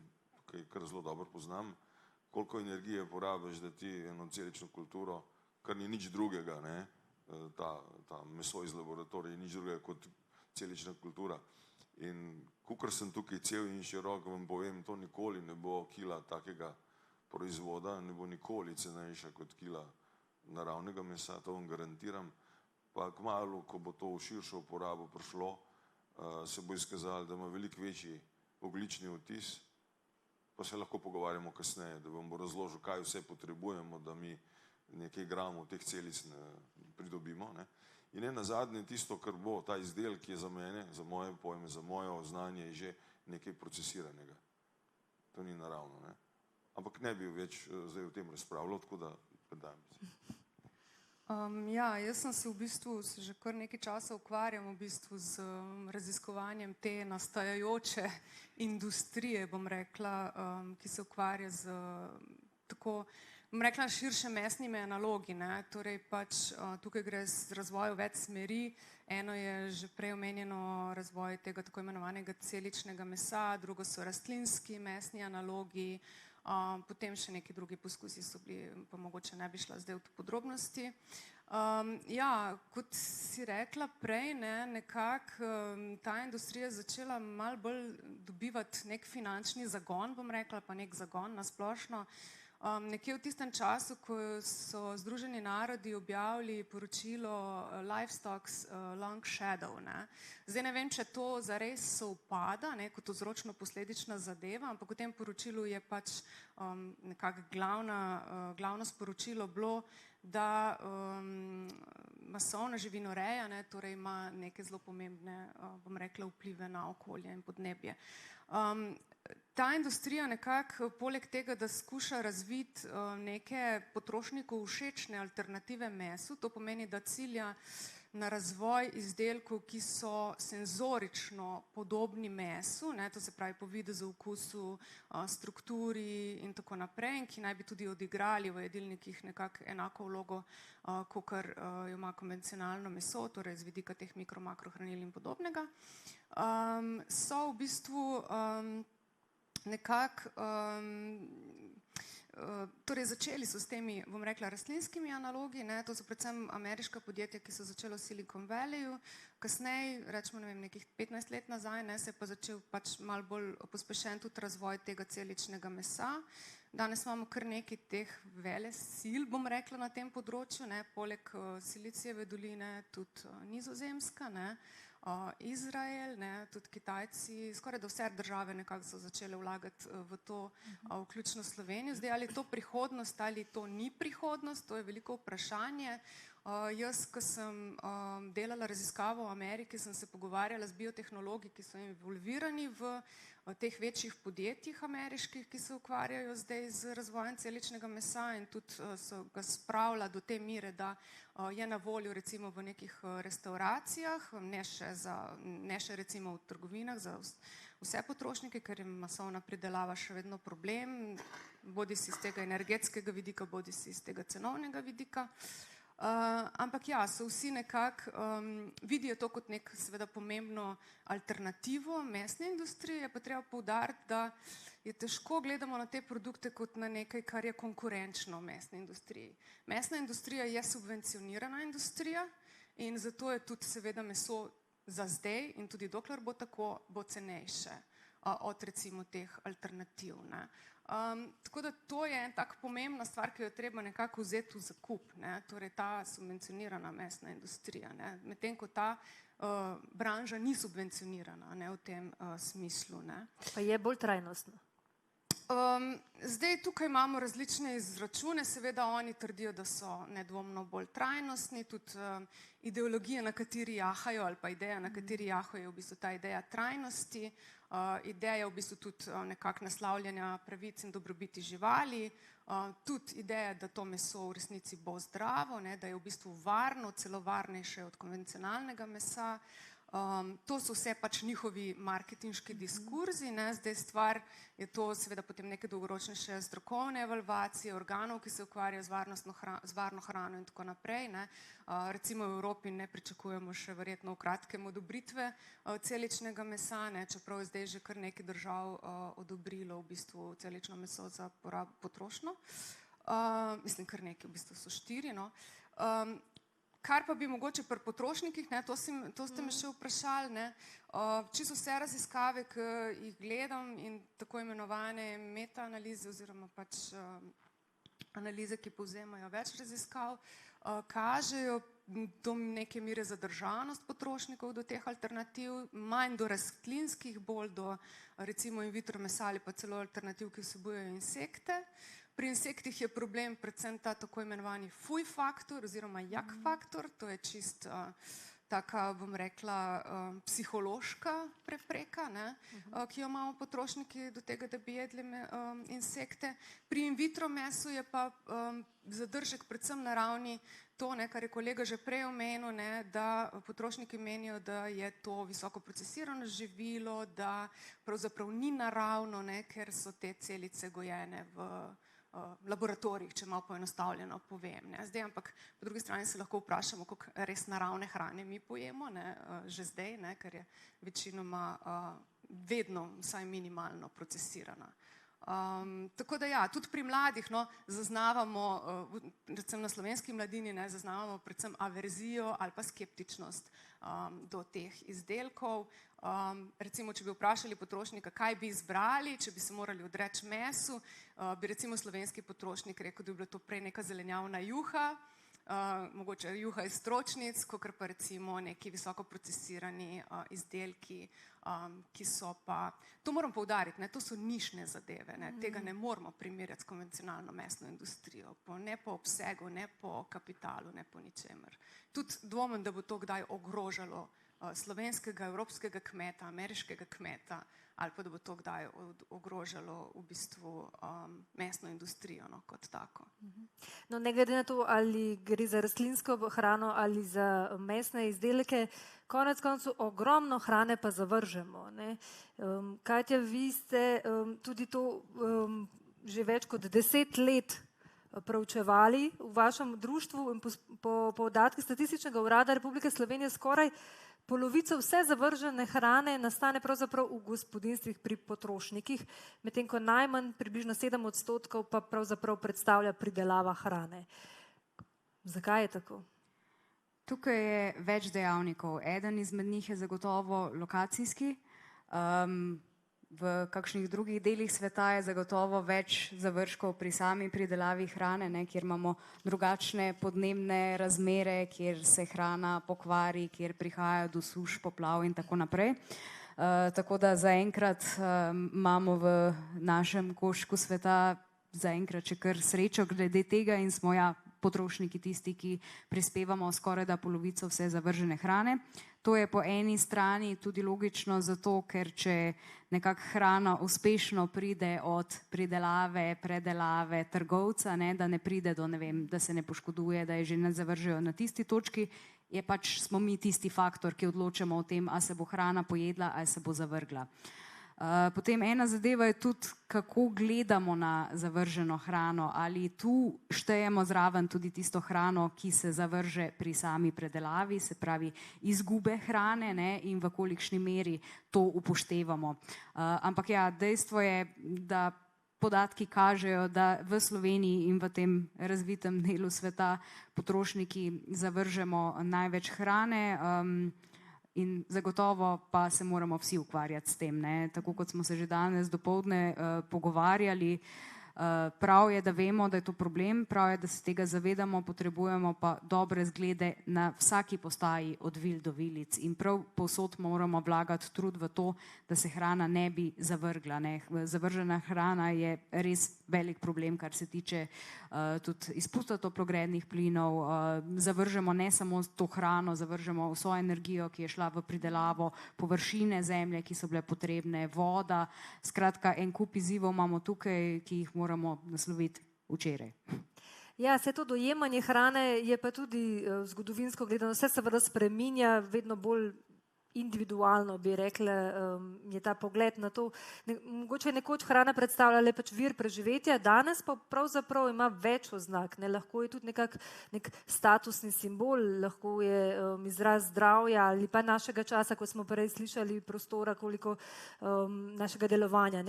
kaj kar zelo dobro poznam, koliko energije porabiš, da ti eno celično kulturo, kar ni nič drugega, ne, ta meso iz laboratorija je nič drugega kot celična kultura. In kakor sem tukaj cel in širok, vam povem, to nikoli ne bo kila takega proizvoda, ne bo nikoli cenejša kot kila naravnega mesa, to vam garantiram. Pa kmalu, ko bo to v širšo uporabo prišlo, se bo izkazalo, da ima veliko večji ogljični odtis. Pa se lahko pogovarjamo kasneje, da vam bo razložil, kaj vse potrebujemo, da mi nekaj gramov teh celic pridobimo. Ne. In ne nazadnje tisto, kar bo ta izdelek, ki je za mene, za moje pojme, za moje znanje, je že nekaj procesiranega. To ni naravno. Ne. Ampak ne bi več zdaj o tem razpravljal, tako da predajam se. Ja, jaz sem se v bistvu že kar nekaj časa ukvarjam v bistvu z raziskovanjem te nastajajoče industrije, bom rekla, ki se ukvarja z tako, bom rekla, širše mesnimi analogi. Ne. Torej pač tukaj gre z razvoju več smeri. Eno je že prej omenjeno razvoj tega tako imenovanega celičnega mesa, drugo so rastlinski mesni analogi, potem še neki drugi poskusi so bili, pa mogoče ne bi šla zdaj v podrobnosti. Ja, kot si rekla prej, nekako ta industrija začela malo bolj dobivati nek finančni zagon, bom rekla, pa nek zagon na splošno. Nekje v tistem času, ko so Združeni narodi objavili poročilo Livestock's Long Shadow. Ne. Zdaj ne vem, če to zares sovpada, kot vzročno-posledična zadeva, ampak v tem poročilu je pač nekako glavno sporočilo bilo, da masovna živinoreja, ne, torej ima neke zelo pomembne, bom rekla, vplive na okolje in podnebje. Ta industrija nekako poleg tega, da skuša razviti neke potrošniku všečne alternative mesu, to pomeni, da cilja na razvoj izdelkov, ki so senzorično podobni mesu, ne, to se pravi po videzu, okusu, strukturi in tako naprej, in ki naj bi tudi odigrali v jedilnikih nekako enako vlogo, kakor jo ima konvencionalno meso, torej z vidika teh mikro-makrohranil in podobnega, so v bistvu nekako torej začeli so s temi, bom rekla, rastlinskimi analogi, ne, to so predvsem ameriška podjetja, ki so začela v Silicon Valleyju, kasneje, rečemo, ne vem, nekih 15 let nazaj, ne, se je pa začel pač malo bolj pospešen tudi razvoj tega celičnega mesa. Danes imamo kar nekaj teh velesil, bom rekla, na tem področju, ne, poleg Silicijeve doline tudi Nizozemska, ne, Izrael, ne, tudi Kitajci, skoraj da vse države nekako so začele vlagati v to, vključno Slovenijo. Zdaj, ali je to prihodnost ali to ni prihodnost, to je veliko vprašanje. Jaz, ko sem delala raziskavo v Ameriki, sem se pogovarjala z biotehnologi, ki so involvirani v teh večjih podjetjih ameriških, ki se ukvarjajo zdaj z razvojem celičnega mesa in tudi so ga spravila do te mere, da je na voljo recimo v nekih restauracijah, ne še recimo v trgovinah za vse potrošnike, ker je masovna pridelava še vedno problem, bodi si z tega energetskega vidika, bodi si z tega cenovnega vidika. Ampak ja, so vsi nekako vidijo to kot nek seveda pomembno alternativo mesne industrije, je pa treba poudariti, da je težko gledamo na te produkte kot na nekaj, kar je konkurenčno v mesni industriji. Mesna industrija je subvencionirana industrija in zato je tudi seveda meso za zdaj in tudi dokler bo tako, bo cenejše od recimo teh alternativ, ne. Tako da to je en tak pomembna stvar, ki jo je treba nekako vzeti v zakup, ne, torej ta subvencionirana mesna industrija, ne, medtem ko ta branža ni subvencionirana, ne, v tem smislu, ne. Pa je bolj trajnostna? Zdaj tukaj imamo različne izračune, seveda oni trdijo, da so nedvomno bolj trajnostni, tudi ideologija, na kateri jahajo, ali pa ideja, na kateri jahajo, je v bistvu ta ideja trajnosti, ideja v bistvu tudi nekako naslavljanja pravic in dobrobiti živali, tudi ideja, da to meso v resnici bo zdravo, ne, da je v bistvu varno, celo varnejše od konvencionalnega mesa. To so vse pač njihovi marketinški diskurzi, ne, zdaj stvar je to seveda potem neke dolgoročnejše strokovne evalvacije organov, ki se ukvarjajo z varno hrano in tako naprej, ne. Recimo v Evropi ne pričakujemo še verjetno v kratkem odobritve celičnega mesa, ne, čeprav je zdaj že kar nekaj držav odobrilo v bistvu celično meso za potrošnjo. Mislim, kar nekaj, v bistvu so 4, no. Kar pa bi mogoče pri potrošnikih, ne, to ste me še vprašali, ne, čisto vse raziskave, ki jih gledam in tako imenovane metaanalize oziroma pač analize, ki povzemajo več raziskav, kažejo do neke mere zadržanost potrošnikov do teh alternativ, manj do rastlinskih, bolj do recimo in vitro mesa ali pa celo alternativ, ki vsebujejo insekte. Pri insektih je problem predvsem ta tako imenovani fuj faktor oziroma jak faktor, to je čist taka, bom rekla, psihološka prepreka, ne, ki jo imamo potrošniki do tega, da bi jedli insekte. Pri in vitro mesu je pa zadržek predvsem na ravni to, ne, kar je kolega že prej omenil, ne, da potrošniki menijo, da je to visoko procesirano živilo, da pravzaprav ni naravno, ne, ker so te celice gojene v laboratorijih, če malo poenostavljeno povem, ne. Zdaj, ampak po drugi strani se lahko vprašamo, koliko res naravne hrane mi pojemo, ne, že zdaj, ne, ker je večinoma vedno vsaj minimalno procesirana. Tako da ja, tudi pri mladih, no, zaznavamo, predvsem na slovenski mladini, ne, zaznavamo predvsem averzijo ali pa skeptičnost do teh izdelkov. Recimo, če bi vprašali potrošnika, kaj bi izbrali, če bi se morali odreči mesu, bi recimo slovenski potrošnik rekel, da bi bila to prej neka zelenjavna juha, mogoče juha iz stročnic, kot pa recimo neki visoko procesirani izdelki, ki so pa, to moram poudariti, to so nišne zadeve, tega ne moramo primerjati s konvencionalno mesno industrijo, ne po obsegu, ne po kapitalu, ne po ničemer. Tudi dvomim, da bo to kdaj ogrožalo slovenskega, evropskega kmeta, ameriškega kmeta, ali pa da bo to kdaj ogrožalo v bistvu mesno industrijo kot tako. No, ne glede na to, ali gre za rastlinsko hrano ali za mesne izdelke, konec koncev ogromno hrane pa zavržemo. Katja, vi ste tudi to že več kot 10 let proučevali v vašem društvu in po podatkih Statističnega urada Republike Slovenije skoraj polovica vse zavržene hrane nastane pravzaprav v gospodinjstvih pri potrošnikih, medtem ko najmanj, približno 7% pa pravzaprav predstavlja pridelava hrane. Zakaj je tako? Tukaj je več dejavnikov. Eden izmed njih je zagotovo lokacijski. V kakšnih drugih delih sveta je zagotovo več zavržkov pri sami pridelavi hrane, kjer imamo drugačne podnebne razmere, kjer se hrana pokvari, kjer prihaja do suš, poplav in tako naprej. Tako da zaenkrat imamo v našem koščku sveta zaenkrat še kar srečo glede tega in smo potrošniki tisti, ki prispevamo skorajda polovico vse zavržene hrane. To je po eni strani tudi logično zato, ker če nekako hrana uspešno pride od pridelave, predelave, trgovca, da ne pride do, da se ne poškoduje, da je že ne zavržejo na tisti točki, je pač smo mi tisti faktor, ki odločamo o tem, a se bo hrana pojedla, a se bo zavrgla. Potem ena zadeva je tudi, kako gledamo na zavrženo hrano, ali tu štejemo zraven tudi tisto hrano, ki se zavrže pri sami predelavi, se pravi izgube hrane in v kolikšni meri to upoštevamo. Ampak dejstvo je, da podatki kažejo, da v Sloveniji in v tem razvitem delu sveta potrošniki zavržemo največ hrane, in zagotovo pa se moramo vsi ukvarjati s tem. Tako kot smo se že danes dopoldne pogovarjali, prav je, da vemo, da je to problem, prav je, da se tega zavedamo, potrebujemo pa dobre zglede na vsaki postaji od vil do vilic in prav povsod moramo vlagati trud v to, da se hrana ne bi zavrgla. Zavržena hrana je res velik problem, kar se tiče tudi izpusta toplogrednih plinov. Zavržemo ne samo to hrano, zavržemo vso energijo, ki je šla v pridelavo, površine zemlje, ki so bile potrebne, voda. Skratka, en kup izzivov imamo tukaj, ki jih moramo nasloviti včeraj. Ja, vse to dojemanje hrane je pa tudi zgodovinsko gledano, vse seveda spreminja, vedno bolj individualno bi rekla, je ta pogled na to. Mogoče je nekoč hrana predstavljala le pač vir preživetja, danes pa pravzaprav ima več oznak. Lahko je tudi nek statusni simbol, lahko je izraz zdravja ali pa našega časa, ko smo prej slišali prostora, koliko našega delovanja.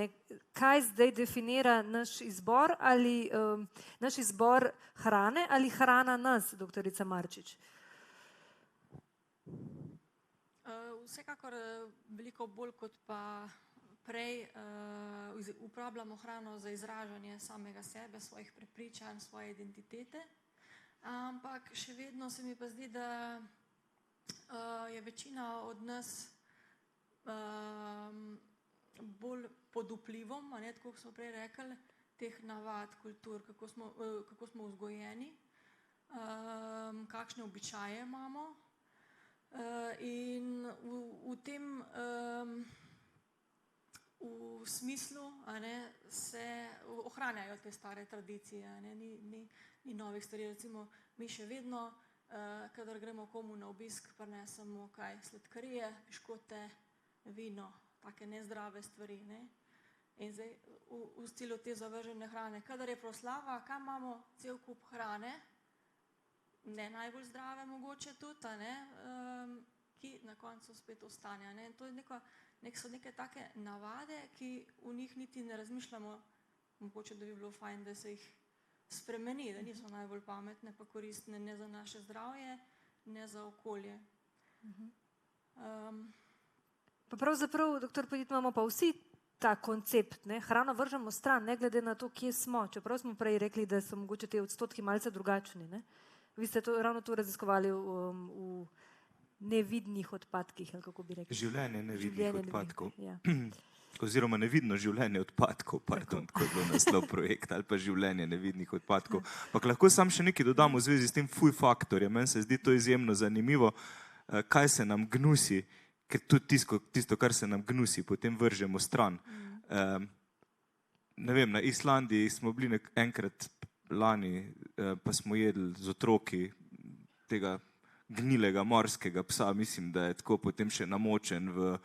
Kaj zdaj definira naš izbor, ali naš izbor hrane ali hrana nas, doktorica Marčič? Vsekakor veliko bolj kot pa prej uporabljamo hrano za izražanje samega sebe, svojih prepričanj, svoje identitete, ampak še vedno se mi pa zdi, da je večina od nas bolj pod vplivom, tako kot smo prej rekli, teh navad, kultur, kako smo vzgojeni, kakšne običaje imamo. In v tem v smislu se ohranjajo te stare tradicije, ni novih stvari. Recimo mi še vedno, kadar gremo komu na obisk, prinesemo sladkarije, piškote, vino, take nezdrave stvari. In zdaj v stilu te zavržene hrane, kadar je proslava, kam imamo cel kup hrane, ne najbolj zdrave mogoče tudi, ki na koncu spet ostane. To so neke take navade, ki v njih niti ne razmišljamo, mogoče da bi bilo fajn, da se jih spremeni, da niso najbolj pametne pa koristne ne za naše zdravje, ne za okolje. Pa pravzaprav, doktor Podjed, imamo pa vsi ta koncept, hrano vržemo stran, ne glede na to, kje smo, čeprav smo prej rekli, da so mogoče te odstotki malce drugačni. Vi ste ravno to raziskovali v nevidnih odpadkih, ali kako bi rekli? Življenje nevidnih odpadkov. Ja. Oziroma nevidno življenje odpadkov, pardon, tako je bil naslov projekta, ali pa življenje nevidnih odpadkov. Pa lahko sam še nekaj dodam v zvezi s tem fuj faktorjem. Meni se zdi to izjemno zanimivo, kaj se nam gnusi, ker tudi tisto, kar se nam gnusi, potem vržemo stran. Ne vem, na Islandiji smo bili enkrat lani, pa smo jedli z otroki tega gnilega morskega psa, mislim, da je tako potem še namočen v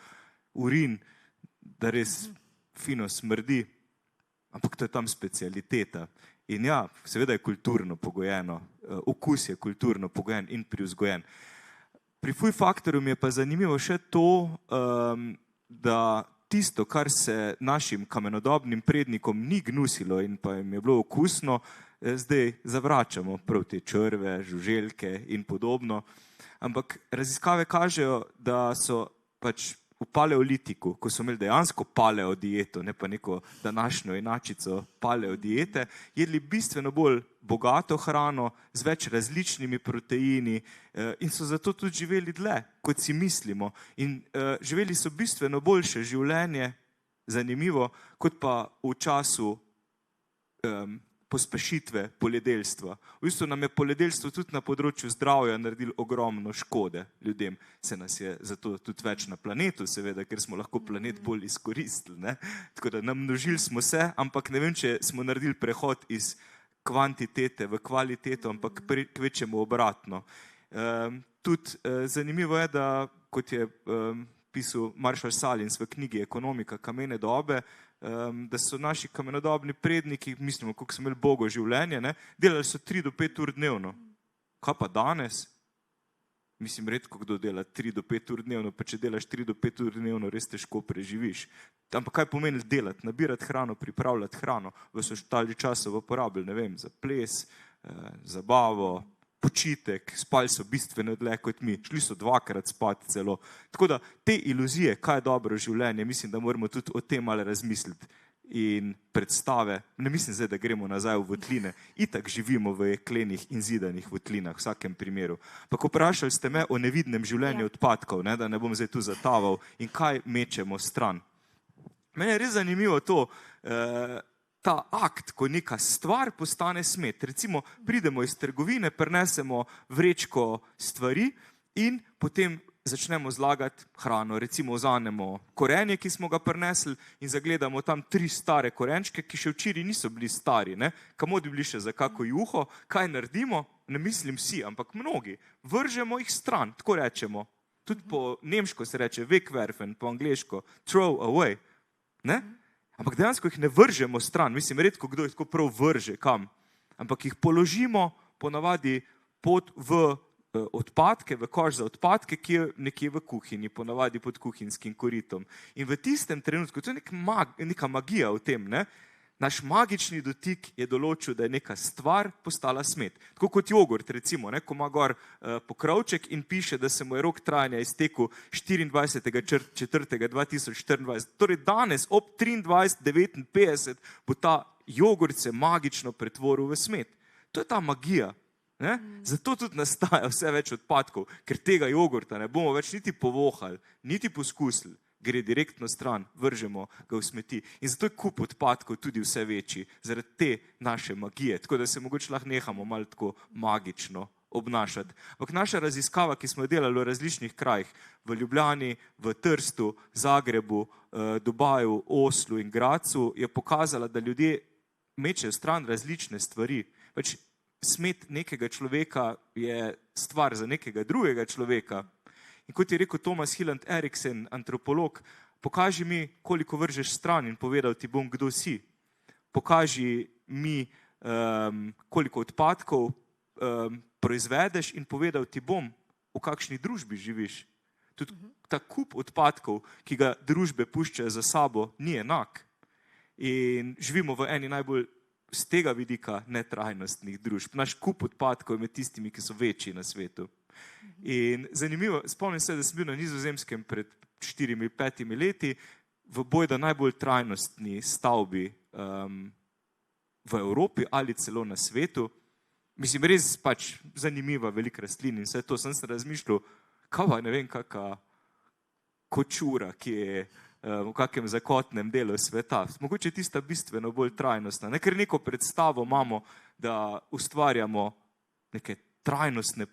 urin, da res fino smrdi, ampak to je tam specialiteta. In ja, seveda je kulturno pogojeno, okus je kulturno pogojen in privzgojen. Pri fuj faktorju mi je pa zanimivo še to, da tisto, kar se našim kamenodobnim prednikom ni gnusilo in pa jim je bilo okusno, zdaj zavračamo prav te črve, žuželke in podobno. Ampak raziskave kažejo, da so pač v paleolitiku, ko so imeli dejansko paleo dieto, ne pa neko današnjo inačico paleo diete, jedli bistveno bolj bogato hrano z več različnimi proteini in so zato tudi živeli dlje, kot si mislimo. In živeli so bistveno boljše življenje, zanimivo, kot pa v času pospešitve poljedelstva. V bistvu nam je poljedelstvo tudi na področju zdravja naredilo ogromno škode ljudem. Se nas je zato tudi več na planetu, seveda, ker smo lahko planet bolj izkoristili, ne? Tako da namnožili smo se, ampak ne vem, če smo naredili prehod iz kvantitete v kvaliteto, ampak kvečemo obratno. Tudi zanimivo je, da kot je pisal Marshall Salins v knjigi Ekonomika kamene dobe, da so naši kamenodobni predniki, mislimo, koliko so imeli bogo življenje, ne, delali so 3 do 5 ur dnevno. Kaj pa danes? Mislim, redko kdo dela 3 do 5 ur dnevno, pa če delaš 3 do 5 ur dnevno, res težko preživiš. Ampak kaj pomeni delati? Nabirati hrano, pripravljati hrano, v ostali časov uporabili, ne vem, za ples, zabavo, počitek, spali so bistveno dlje kot mi, šli so 2-krat spati celo. Tako da te iluzije, kaj je dobro življenje, mislim, da moramo tudi o tem malo razmisliti. In predstave, ne mislim zdaj, da gremo nazaj v votline, itak živimo v jeklenih in zidanih votlinah, v vsakem primeru. Pa ko vprašali ste me o nevidnem življenju odpadkov, ne, da ne bom zdaj tu zataval, in kaj mečemo stran. Meni je res zanimivo to, ta akt, ko neka stvar postane smet. Recimo, pridemo iz trgovine, prinesemo vrečko stvari in potem začnemo zlagati hrano. Recimo, vzamemo korenje, ki smo ga prinesli in zagledamo tam 3 stare korenčke, ki še včeraj niso bili stari. Kamod bi bili še za kako juho, kaj naredimo? Ne mislim vsi, ampak mnogi. Vržemo jih stran, tako rečemo. Tudi po nemško se reče wegwerfen, po angleško throw away. Ne? Ampak dejansko jih ne vržemo stran, mislim, redko kdo jih tako prav vrže kam, ampak jih položimo ponavadi v odpadke, v koš za odpadke, ki je nekje v kuhinji, ponavadi pod kuhinjskim koritom. In v tistem trenutku, to je neka magija v tem, ne? Naš magični dotik je določil, da je neka stvar postala smet. Tako kot jogurt, recimo, ne, ko ima gor pokrovček in piše, da se mu je rok trajanja iztekel 24.4.2024. Torej danes ob 23.59 bo ta jogurt se magično pretvoril v smet. To je ta magija. Ne? Zato tudi nastaja vse več odpadkov, ker tega jogurta ne bomo več niti povohali, niti poskusili. Gre direktno stran, vržemo ga v smeti. In zato je kup odpadkov tudi vse večji, zaradi te naše magije. Tako da se mogoče lahko nehamo malo tako magično obnašati. Ampak naša raziskava, ki smo jo delali v različnih krajih, v Ljubljani, v Trstu, Zagrebu, Dubaju, Oslu in Gracu, je pokazala, da ljudje mečejo stran različne stvari. Pač smet nekega človeka je stvar za nekega drugega človeka. In kot je rekel Thomas Hilland Eriksen, antropolog, pokaži mi, koliko vržeš stran in povedal ti bom, kdo si. Pokaži mi, koliko odpadkov proizvedeš in povedal ti bom, v kakšni družbi živiš. Tudi ta kup odpadkov, ki ga družbe puščajo za sabo, ni enak. In živimo v eni najbolj z tega vidika netrajnostnih družb. Naš kup odpadkov je med tistimi, ki so večji na svetu. In zanimivo, spomnim se, da sem bil na Nizozemskem pred 4-5 leti v bojda najbolj trajnostni stavbi v Evropi ali celo na svetu Mislim, res pač zanimiva, velika rastlina in vse to. Sem se razmišljal, kaj pa ne vem, kakšna kočura, ki je v kakem zakotnem delu sveta. Mogoče tista bistveno bolj trajnostna. Ker neko predstavo imamo, da ustvarjamo neke trajnostne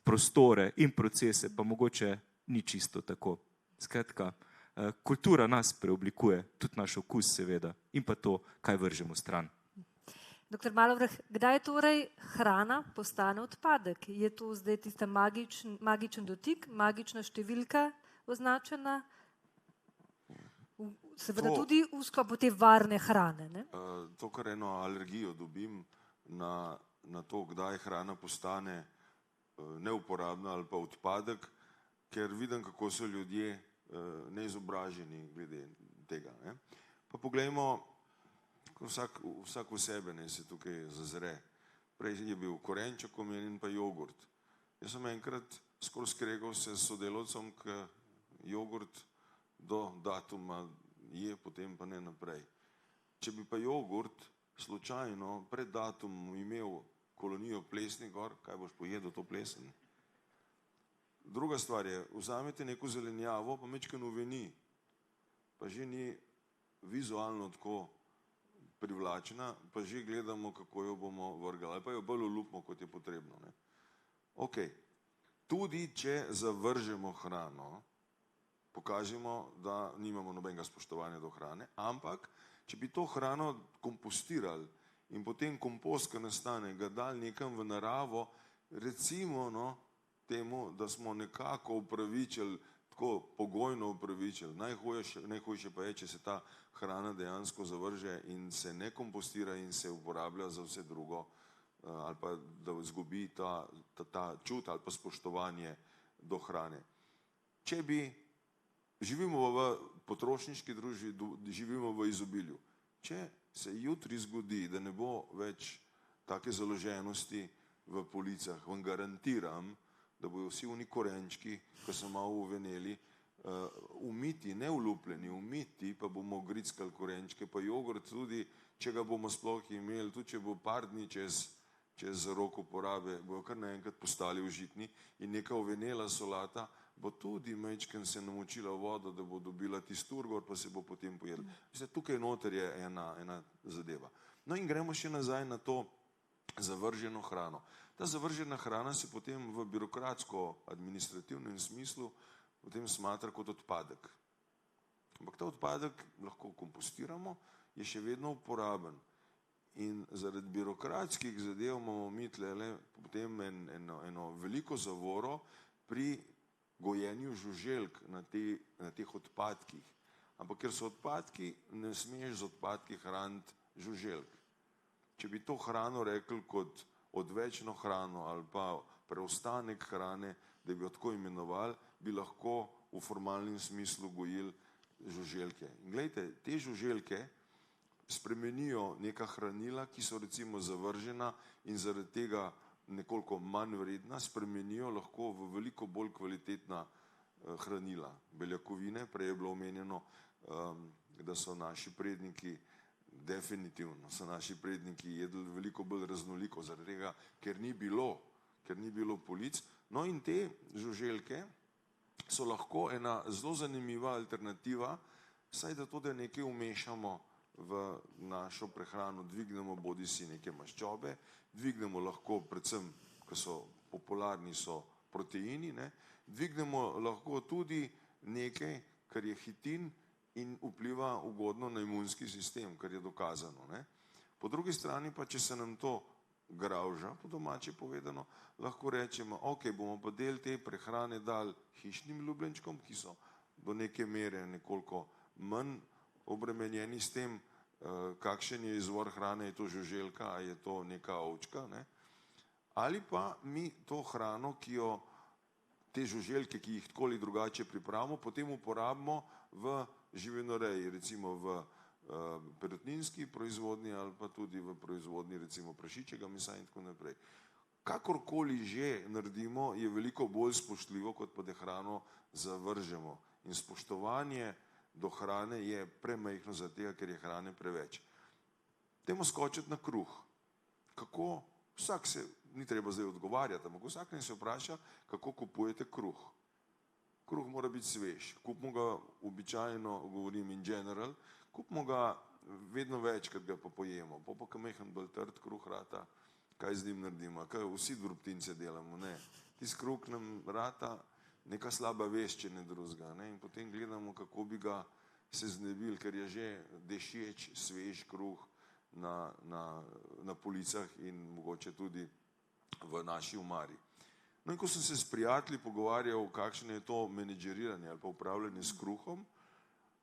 prostore in procese, pa mogoče ni čisto tako. Skratka, kultura nas preoblikuje, tudi naš okus seveda, in pa to, kaj vržemo stran. Doktor Malovrh, kdaj torej hrana postane odpadek? Je to zdaj tista magičen dotik, magična številka označena? Seveda tudi v sklopu te varne hrane, ne? To, kar eno alergijo dobim na to, kdaj hrana postane neuporabna ali pa odpadek, ker vidim, kako so ljudje neizobraženi glede tega. Pa poglejmo, vsak v sebe se tukaj zazre. Prej je bil korenček omenjen, pa jogurt. Jaz sem enkrat skoraj skregal se s sodelavcem, ki jogurt do datuma je, potem pa ne naprej. Če bi pa jogurt slučajno pred datumom imel kolonijo plesni gor, kaj boš pojedel to plesen? Druga stvar je, vzamete neko zelenjavo, pa mečken uveni, pa že ni vizualno tako privlačna, pa že gledamo, kako jo bomo vrgali, ali pa jo bolj olupimo, kot je potrebno. Ok, tudi če zavržemo hrano, pokažemo, da nimamo nobenega spoštovanja do hrane, ampak če bi to hrano kompostirali in potem kompost, ki nastane, ga dali nekam v naravo, recimo temu, da smo nekako upravičili, tako pogojno upravičili. Najhujše pa je, če se ta hrana dejansko zavrže in se ne kompostira in se uporablja za vse drugo, ali pa da izgubi ta čut ali pa spoštovanje do hrane. Če bi živimo v potrošniški družbi, živimo v izobilju. Če se jutri zgodi, da ne bo več take založenosti v policah, vam garantiram, da bojo vsi oni korenčki, ko so malo uveneli, umiti, ne olupljeni, umiti, pa bomo grickali korenčke, pa jogurt tudi, če ga bomo sploh imeli, tudi če bo par dni čez rok uporabe, bojo kar naenkrat postali užitni in neka uvenela solata bo tudi majčken se namočila v vodo, da bo dobila tisti turgor, pa se bo potem pojedla. Tukaj noter je ena zadeva. No in gremo še nazaj na to zavrženo hrano. Ta zavržena hrana se potem v birokratsko-administrativnem smislu potem smatra kot odpadek. Ampak ta odpadek lahko kompostiramo, je še vedno uporaben. In zaradi birokratskih zadev imamo mi tlele potem eno veliko zavoro pri gojenju žuželk na teh odpadkih. Ampak ker so odpadki, ne smeš z odpadki hraniti žuželk. Če bi to hrano rekli kot odvečno hrano ali pa preostanek hrane, da bi jo tako imenovali, bi lahko v formalnem smislu gojili žuželke. In glejte, te žuželke spremenijo neka hranila, ki so recimo zavržena in zaradi tega nekoliko manj vredna, spremenijo lahko v veliko bolj kvalitetna hranila. Beljakovine, prej je bilo omenjeno, da so naši predniki, definitivno so naši predniki jedli veliko bolj raznoliko, zaradi tega, ker ni bilo polic. No in te žuželke so lahko ena zelo zanimiva alternativa, saj da to, da nekaj umešamo v našo prehrano, dvignemo bodisi neke maščobe, dvignemo lahko predvsem, ko so popularni, so proteini, dvignemo lahko tudi nekaj, kar je hitin in vpliva ugodno na imunski sistem, kar je dokazano. Po drugi strani pa, če se nam to gravža, po domače povedano, lahko rečemo, ok, bomo pa del te prehrane dali hišnim ljubljenčkom, ki so do neke mere nekoliko manj obremenjeni s tem, kakšen je izvor hrane, je to žuželka, a je to neka ovčka, ali pa mi to hrano, te žuželke, ki jih tako ali drugače pripravimo, potem uporabimo v živinoreji, recimo v perutninski proizvodnji ali pa tudi v proizvodnji recimo prašičjega mesa in tako naprej. Kakorkoli že naredimo, je veliko bolj spoštljivo, kot pa da hrano zavržemo. In spoštovanje do hrane je premajhno zaradi tega, ker je hrane preveč. Dajmo skočiti na kruh. Kako Vsak se, ni treba zdaj odgovarjati, ampak vsak naj se vpraša, kako kupujete kruh. Kruh mora biti svež. Kupimo ga običajno, govorim in general, kupimo ga vedno več, kad ga pa pojemo. Pa ko mehen bolj trd kruh rata, kaj z njim naredimo? Kaj vsi drobtince delamo? Ne. Tisti kruh nam rata neka slaba vest, če ne drugega. In potem gledamo, kako bi ga se znebili, ker je že dešeč, svež kruh na policah in mogoče tudi v naši omari. No in ko sem se s prijatelji pogovarjal, kakšno je to menedžeriranje ali pa upravljanje s kruhom,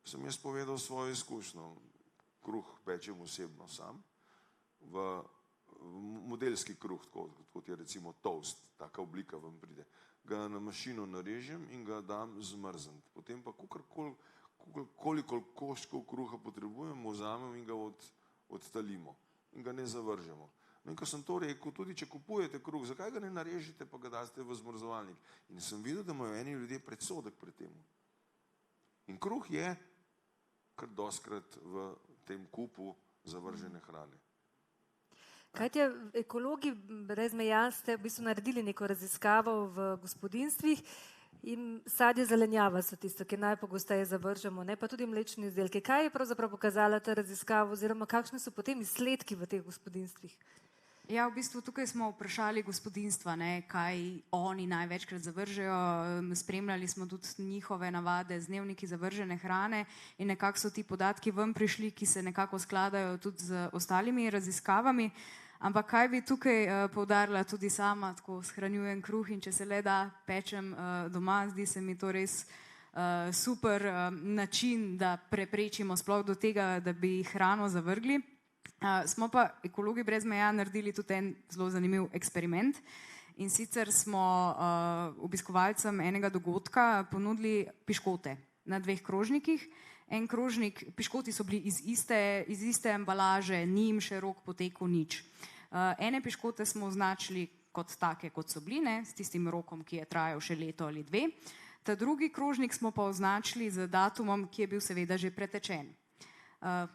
sem jaz povedal svojo izkušnjo. Kruh pečem osebno sam, v modelski kruh, kot je recimo toast, taka oblika vam pride. Ga na mašino narežem in ga dam zmrzniti. Potem pa koliko koščkov kruha potrebujemo, vzamem in ga odtalimo in ga ne zavržemo. No in ko sem to rekel, tudi če kupujete kruh, zakaj ga ne narežete, pa ga daste v zmrzovalnik? In sem videl, da imajo eni ljudje predsodek pred tem. In kruh je kar doskrat v tem kupu zavržene hrane. Kajti ekologi brez meja ste v bistvu naredili neko raziskavo v gospodinstvih in sadje, zelenjava so tisto, ki najpogosteje zavržemo, ne pa tudi mlečne izdelke. Kaj je pravzaprav pokazala ta raziskava oziroma kakšni so potem izsledki v teh gospodinstvih? Ja, v bistvu tukaj smo vprašali gospodinjstva, kaj oni največkrat zavržejo. Spremljali smo tudi njihove navade z dnevniki zavržene hrane in nekako so ti podatki ven prišli, ki se nekako skladajo tudi z ostalimi raziskavami. Ampak kaj bi tukaj poudarila tudi sama, tako shranjujem kruh in če se le da pečem doma, zdi se mi to res super način, da preprečimo sploh do tega, da bi hrano zavrgli. Smo pa ekologi brez meja naredili tudi en zelo zanimiv eksperiment in sicer smo obiskovalcem enega dogodka ponudili piškote na 2 krožnikih. En krožnik, piškoti so bili iz iste embalaže, ni jim še rok potekel nič. Ene piškote smo označili kot take, kot so bili, s tistim rokom, ki je trajal še leto ali 2. Ta drugi krožnik smo pa označili z datumom, ki je bil seveda že pretečen.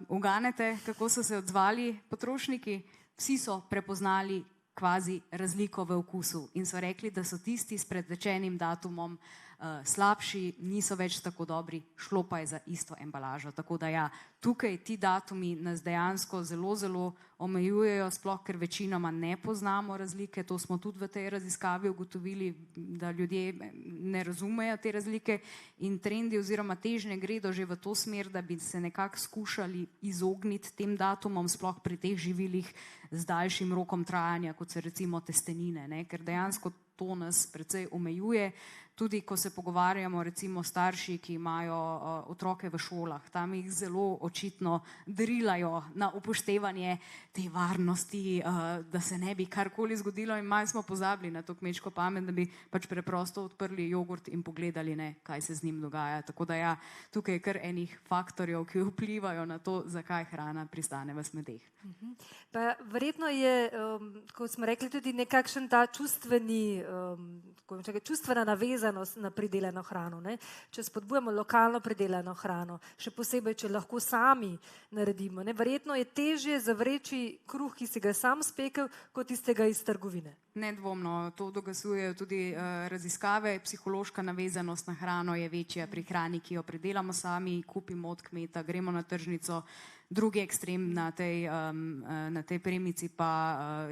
Uganete, kako so se odzvali potrošniki? Vsi so prepoznali kvazi razliko v okusu in so rekli, da so tisti s pretečenim datumom slabši, niso več tako dobri, šlo pa je za isto embalažo. Tako da ja, tukaj ti datumi nas dejansko zelo, zelo omejujejo, sploh ker večinoma ne poznamo razlike. To smo tudi v tej raziskavi ugotovili, da ljudje ne razumejo te razlike in trendi oziroma težnje gredo že v to smer, da bi se nekako skušali izogniti tem datumom, sploh pri teh živilih z daljšim rokom trajanja, kot so recimo testenine, ker dejansko to nas precej omejuje. Tudi ko se pogovarjamo recimo starši, ki imajo otroke v šolah, tam jih zelo očitno drilajo na upoštevanje te varnosti, da se ne bi karkoli zgodilo in malo smo pozabili na to kmečko pamet, da bi pač preprosto odprli jogurt in pogledali, kaj se z njim dogaja. Tako da ja, tukaj je kar enih faktorjev, ki vplivajo na to, zakaj hrana pristane v smeteh. Pa verjetno je, kot smo rekli, tudi nekakšen ta čustvena navezanost na pridelano hrano. Če spodbujamo lokalno pridelano hrano, še posebej, če lahko sami naredimo, verjetno je težje zavreči kruh, ki si ga sam spekel, kot tistega iz trgovine. Nedvomno, to dokazujejo tudi raziskave. Psihološka navezanost na hrano je večja pri hrani, ki jo pridelamo sami, kupimo od kmeta, gremo na tržnico. Drugi ekstrem na tej premici pa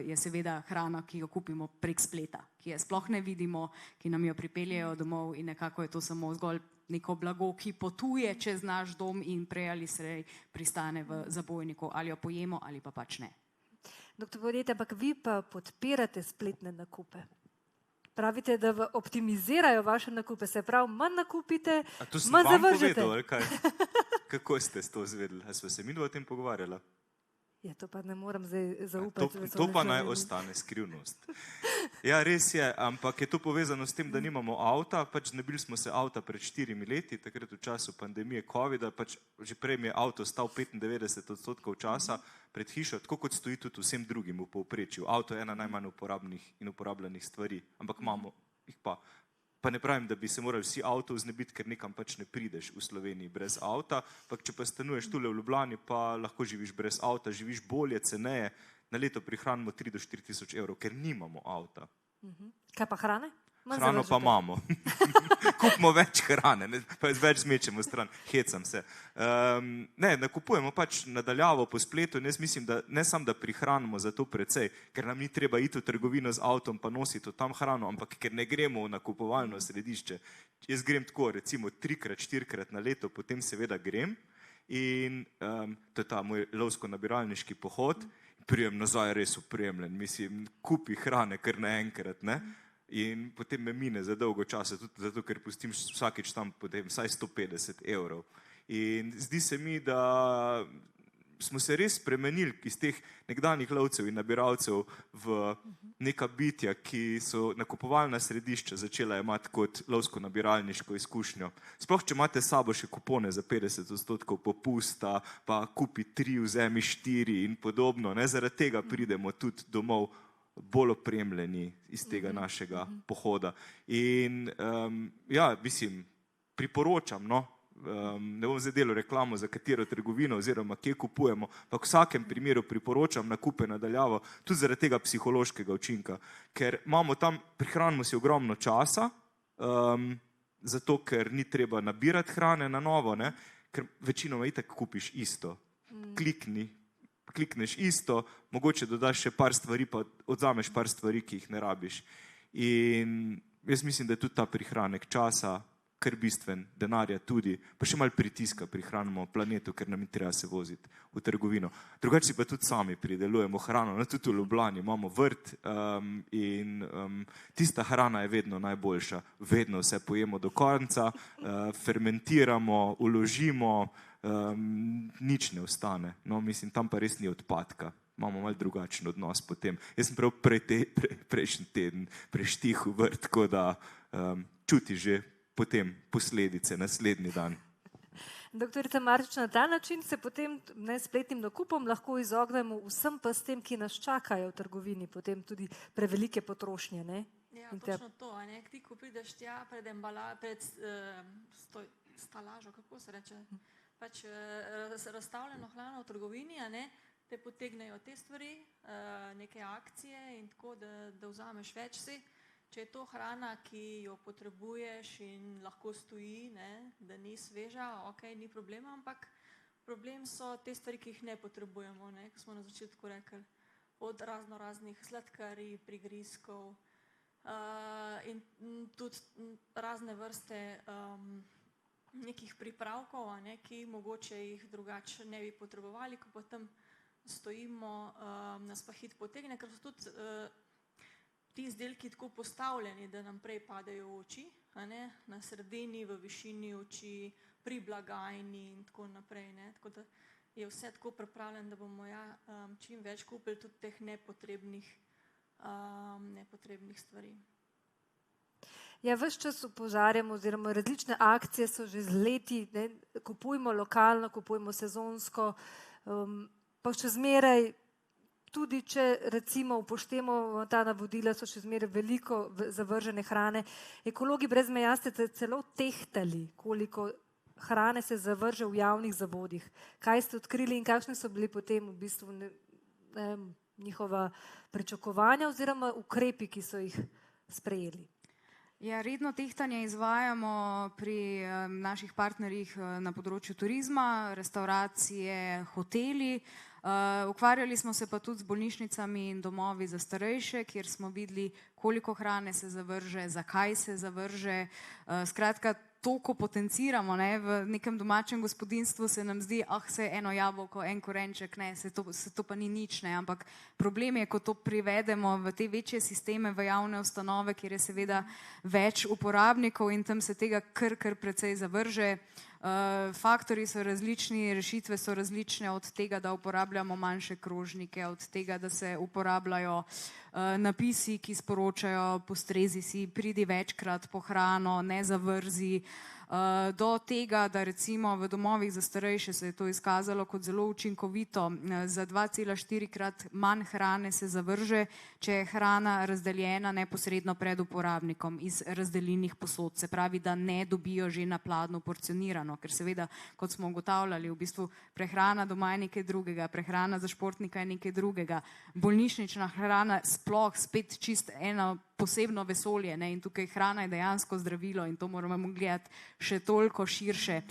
je seveda hrana, ki jo kupimo prek spleta, ki je sploh ne vidimo, ki nam jo pripeljejo domov in nekako je to samo zgolj neko blago, ki potuje čez naš dom in prej ali slej pristane v zabojniku, ali jo pojemo ali pa pač ne. Doktor Podjetje, ampak vi pa podpirate spletne nakupe. Pravite, da optimizirajo vaše nakupe, se pravi, manj nakupite, manj zavržete. A to sem vam povedal, ali kaj? Kako ste to izvedeli? A smo se mi o tem pogovarjali? Ja, to pa ne moram zdaj zaupati. To pa naj ostane skrivnost. Ja, res je, ampak je to povezano s tem, da nimamo avta, pač znebili smo se avta pred 4 leti, takrat v času pandemije COVID-a, pač že prej mi je avto stal 95% časa pred hišo, tako kot stoji tudi vsem drugim v povprečju. Avto je ena najmanj uporabnih in uporabljenih stvari, ampak imamo jih pa. Pa ne pravim, da bi se morali vsi avtov znebiti, ker nekam pač ne prideš v Sloveniji brez avta, pa če pa stanuješ tule v Ljubljani, pa lahko živiš brez avta, živiš bolje, ceneje, na leto prihranimo 3 do 4 tisoč evrov, ker nimamo avta. Kaj pa hrane? Hrano pa imamo. Kupimo več hrane, pa več zmečemo stran, hecam se. Ne, nakupujemo pač nadaljavo po spletu in jaz mislim, da ne samo, da prihranimo za to precej, ker nam ni treba iti v trgovino z avtom pa nositi tam hrano, ampak ker ne gremo v nakupovalno središče. Jaz grem tako, recimo 3-krat, 4-krat na leto, potem seveda grem in to je ta moj lovsko-nabiralniški pohod, prijem nazaj res opremljen, mislim, kupi hrane kar naenkrat, ne? In potem me mine za dolgo časa, tudi zato, ker pustim vsakič tam potem vsaj 150 evrov. In zdi se mi, da smo se res spremenili iz teh nekdanjih lovcev in nabiralcev v neka bitja, ki so nakupovalna središča začela imati kot lovsko-nabiralniško izkušnjo. Sploh, če imate s sabo še kupone za 50% popusta, pa kupi 3, vzemi 4 in podobno, ne, zaradi tega pridemo tudi domov bolj opremljeni iz tega našega pohoda. In ja, mislim, priporočam, no, ne bom zdaj delal reklamo za katero trgovino oziroma kje kupujemo, pa v vsakem primeru priporočam nakupe nadaljavo, tudi zaradi tega psihološkega učinka, ker imamo tam, prihranimo si ogromno časa, zato ker ni treba nabirati hrane na novo, ne, ker večinoma itak kupiš isto, klikneš isto, mogoče dodaš še par stvari, pa odzameš par stvari, ki jih ne rabiš. In jaz mislim, da je tudi ta prihranek časa kar bistven, denarja tudi, pa še malo pritiska prihranimo planetu, ker nam je treba se voziti v trgovino. Drugače si pa tudi sami pridelujemo hrano, no, tudi v Ljubljani imamo vrt in tista hrana je vedno najboljša. Vedno vse pojemo do konca, fermentiramo, uložimo, nič ne ostane. No, mislim, tam pa res ni odpadka. Imamo malo drugačen odnos potem. Jaz sem prav prejšnji teden preštihal vrt, tako da čuti že potem posledice naslednji dan. Doktorica Martič, na ta način se potem spletnim nakupom lahko izognemo vsem pastem, ki nas čakajo v trgovini, potem tudi prevelike potrošnje, ne? Ja, točno to, ne? Ti, ko prideš tja pred stalažo, kako se reče, pač razstavljeno hrano v trgovini, a ne, te potegnejo te stvari, neke akcije in tako, da vzameš več si. Če je to hrana, ki jo potrebuješ in lahko stoji, ne, da ni sveža, ok, ni problema, ampak problem so te stvari, ki jih ne potrebujemo, ne, ko smo na začetku rekli, od raznih sladkarij, prigrizkov in tudi razne vrste nekih pripravkov, ne, ki mogoče jih drugače ne bi potrebovali, ko potem stojimo, nas pa hit potegne, ker so tudi ti izdelki tako postavljeni, da nam prej padejo v oči, na sredini, v višini oči, pri blagajni in tako naprej. Ne? Tako da je vse tako pripravljeno, da bomo čim več kupili tudi teh nepotrebnih stvari. Ja, ves čas opozarjamo, oziroma različne akcije so že z leti, ne? Kupujmo lokalno, kupujmo sezonsko, pa še zmeraj, tudi če recimo upoštevamo ta navodila, so še zmeraj veliko zavržene hrane. Ekologi brez meja ste celo tehtali, koliko hrane se zavrže v javnih zavodih. Kaj ste odkrili in kakšne so bili potem v bistvu njihova pričakovanja oziroma ukrepi, ki so jih sprejeli? Ja, redno tehtanje izvajamo pri naših partnerjih na področju turizma, restauracije, hoteli. Ukvarjali smo se pa tudi z bolnišnicami in domovi za starejše, kjer smo videli, koliko hrane se zavrže, zakaj se zavrže. Skratka, to, ko potenciramo, ne, v nekem domačem gospodinjstvu, se nam zdi, se eno jabolko, en korenček, ne, se to pa ni nič, ne, ampak problem je, ko to privedemo v te večje sisteme, v javne ustanove, kjer je seveda več uporabnikov in tam se tega kar precej zavrže. Faktorji so različni, rešitve so različne, od tega, da uporabljamo manjše krožnike, od tega, da se uporabljajo napisi, ki sporočajo, postrezi si, pridi večkrat po hrano, ne zavrzi. do tega, da recimo v domovih za starejše se je to izkazalo kot zelo učinkovito. Za 2,4-krat manj hrane se zavrže, če je hrana razdeljena neposredno pred uporabnikom iz razdelilnih posod. Se pravi, da ne dobijo že na pladnju porcionirano, ker seveda, kot smo ugotavljali, v bistvu prehrana doma je nekaj drugega, prehrana za športnika je nekaj drugega, bolnišnična hrana sploh spet čist eno posebno vesolje, ne? In tukaj hrana je dejansko zdravilo in to moramo gledati še toliko širše.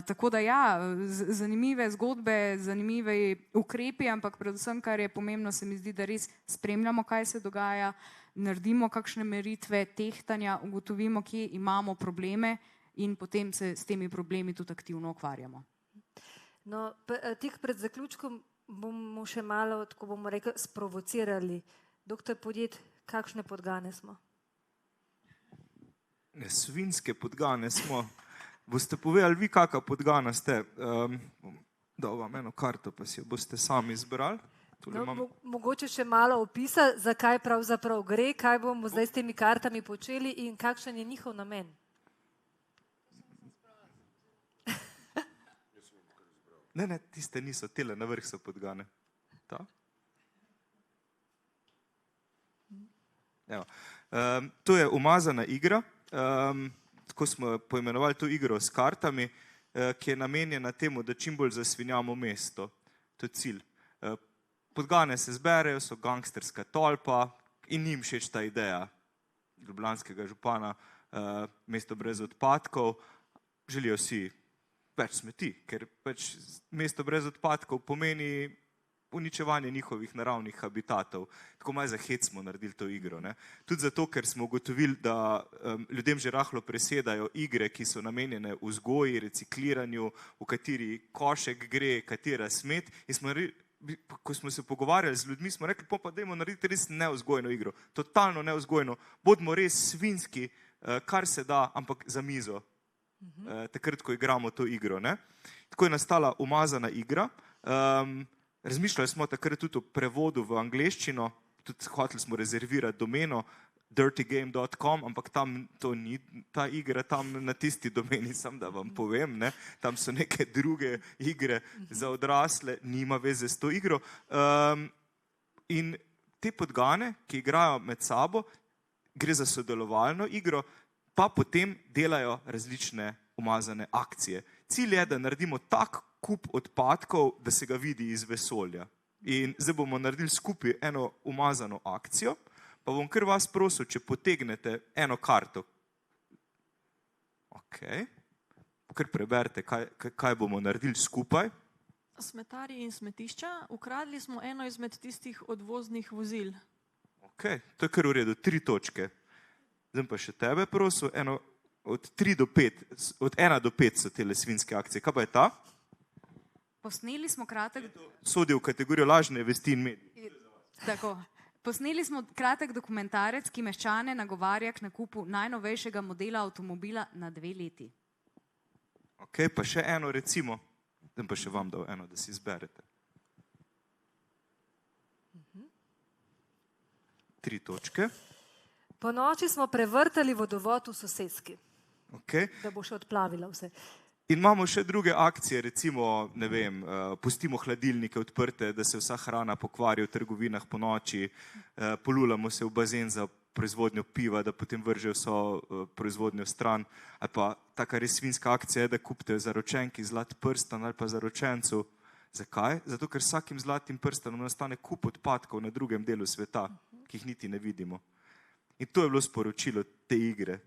Tako da ja, zanimive zgodbe, zanimive ukrepi, ampak predvsem, kar je pomembno, se mi zdi, da res spremljamo, kaj se dogaja, naredimo kakšne meritve, tehtanja, ugotovimo, kje imamo probleme in potem se s temi problemi tudi aktivno ukvarjamo. No, tik pred zaključkom bomo še malo, tako bomo rekli, sprovocirali. Doktor Podjed, kakšne podgane smo? Svinjske podgane smo. Boste povedali vi, kakšna podgana ste? Dal vam eno karto, pa si jo boste sami izbrali. No, mogoče še malo opisa, zakaj pravzaprav gre, kaj bomo zdaj s temi kartami počeli in kakšen je njihov namen. Ne, tiste niso, tele na vrh so podgane. Ta? Evo. To je umazana igra, tako smo poimenovali to igro s kartami, ki je namenjena temu, da čim bolj zasvinjamo mesto. To je cilj. Podgane se zberejo, so gangsterska tolpa in njim všeč ta ideja ljubljanskega župana, mesto brez odpadkov. Želijo si več smeti, ker pač mesto brez odpadkov pomeni uničevanje njihovih naravnih habitatov. Tako malo za hec smo naredili to igro. Ne? Tudi zato, ker smo ugotovili, da ljudem že rahlo presedajo igre, ki so namenjene vzgoji, recikliranju, v kateri košek gre, katera smet. In ko smo se pogovarjali z ljudmi, smo rekli, pa dajmo narediti res nevzgojno igro. Totalno nevzgojno. Bodimo res svinjski, kar se da, ampak za mizo. Takrat, ko igramo to igro. Ne? Tako je nastala umazana igra. Razmišljali smo takrat tudi o prevodu v angleščino, tudi hoteli smo rezervirati domeno dirtygame.com, ampak tam to ni ta igra, tam na tisti domeni, sam da vam povem, ne? Tam so neke druge igre za odrasle, nima veze s to igro. In te podgane, ki igrajo med sabo, gre za sodelovalno igro, pa potem delajo različne umazane akcije. Cilj je, da naredimo tak kup odpadkov, da se ga vidi iz vesolja. In zdaj bomo naredili skupaj eno umazano akcijo, pa bom kar vas prosil, če potegnete eno karto. Ok. Kar preberite, kaj bomo naredili skupaj. Smetarji in smetišča, ukradli smo eno izmed tistih odvoznih vozil. Ok, to je kar v redu, 3 točke. Zdaj pa še tebe prosil, od 1 do 5 so tele svinjske akcije. Kaj pa je ta? Posneli smo kratek... Sodi v kategorijo lažne vesti in medij. Tako. Posneli smo kratek dokumentarec, ki meščane nagovarja k nakupu najnovejšega modela avtomobila na 2 leti. Ok, pa še eno recimo. Zdaj pa še vam dal eno, da si izberete. 3 točke. Po noči smo prevrtali vodovod v soseski, Okay. da bo še odplavila vse. In imamo še druge akcije, recimo, ne vem, pustimo hladilnike odprte, da se vsa hrana pokvari v trgovinah po noči, polulamo se v bazen za proizvodnjo piva, da potem vržejo vso proizvodnjo stran. Ali pa taka res svinjska akcija je, da kupite zaročenki zlat prstan ali pa zaročencu. Zakaj? Zato, ker s vsakim zlatim prstanom nastane kup odpadkov na drugem delu sveta, ki jih niti ne vidimo. In to je bilo sporočilo te igre.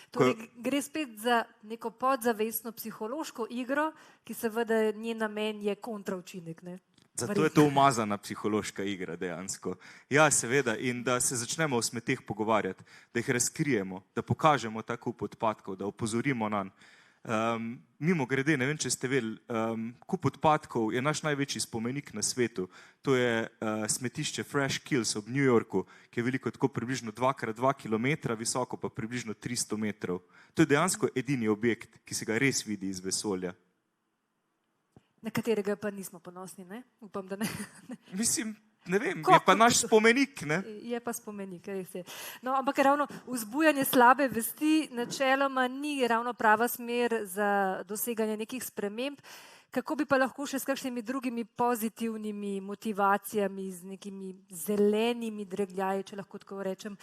Torej, gre spet za neko podzavestno psihološko igro, ki seveda njen namen je kontraučinek. Ne? Zato je to umazana psihološka igra dejansko. Ja, seveda, in da se začnemo o smeteh pogovarjati, da jih razkrijemo, da pokažemo ta kup odpadkov, da opozorimo nanj. Mimo grede, ne vem, če ste vedeli, kup odpadkov je naš največji spomenik na svetu. To je smetišče Fresh Kills ob New Yorku, ki je veliko tako približno 2x2 kilometra, visoko pa približno 300 metrov. To je dejansko edini objekt, ki se ga res vidi iz vesolja. Na katerega pa nismo ponosni, ne? Upam, da ne. Mislim, ne vem, je pa naš spomenik, ne? Je pa spomenik, res je. No, ampak ravno vzbujanje slabe vesti načeloma ni ravno prava smer za doseganje nekih sprememb. Kako bi pa lahko še s kakšnimi drugimi pozitivnimi motivacijami, z nekimi zelenimi dregljaji, če lahko tako rečem,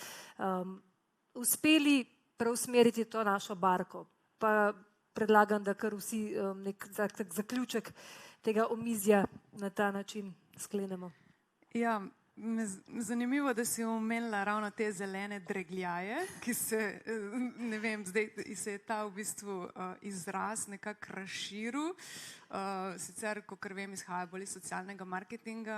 uspeli preusmeriti to našo barko? Pa predlagam, da kar vsi nek zaključek tega omizja na ta način sklenemo. Ja, zanimivo, da si omenila ravno te zelene dregljaje, ki se, ne vem, zdaj se je ta v bistvu izraz nekako razširil. Sicer, kakor vem, izhaja bolj iz socialnega marketinga,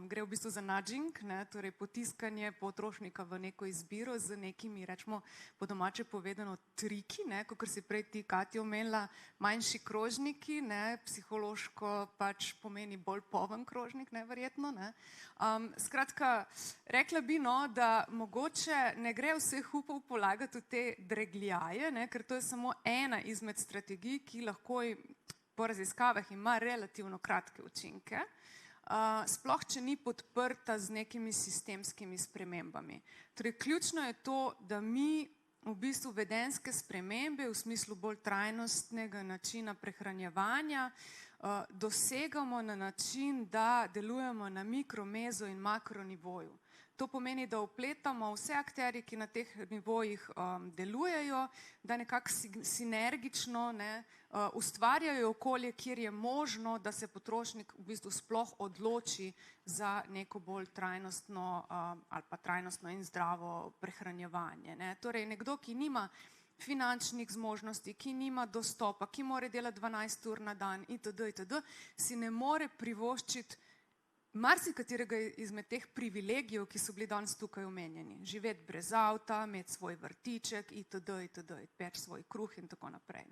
gre v bistvu za nudging, torej potiskanje potrošnika v neko izbiro z nekimi, rečemo po domače povedano, triki, kakor si prej ti, Katja, omenila, manjši krožniki, psihološko pač pomeni bolj poln krožnik, verjetno. Skratka, rekla bi, da mogoče ne gre vseh upov polagati v te dregljaje, ker to je samo ena izmed strategij, ki lahko po raziskavah ima relativno kratke učinke, sploh če ni podprta z nekimi sistemskimi spremembami. Torej, ključno je to, da mi v bistvu vedenjske spremembe v smislu bolj trajnostnega načina prehranjevanja dosegamo na način, da delujemo na mikro, mezo in makro nivoju. To pomeni, da vpletamo vse akterje, ki na teh nivojih delujejo, da nekako sinergično ustvarjajo okolje, kjer je možno, da se potrošnik v bistvu sploh odloči za neko bolj trajnostno ali pa trajnostno in zdravo prehranjevanje. Torej, nekdo, ki nima finančnih zmožnosti, ki nima dostopa, ki mora delati 12 ur na dan itd., si ne more privoščiti marsikaterega izmed teh privilegijev, ki so bili danes tukaj omenjeni. Živeti brez avta, imeti svoj vrtiček itd., peči svoj kruh in tako naprej.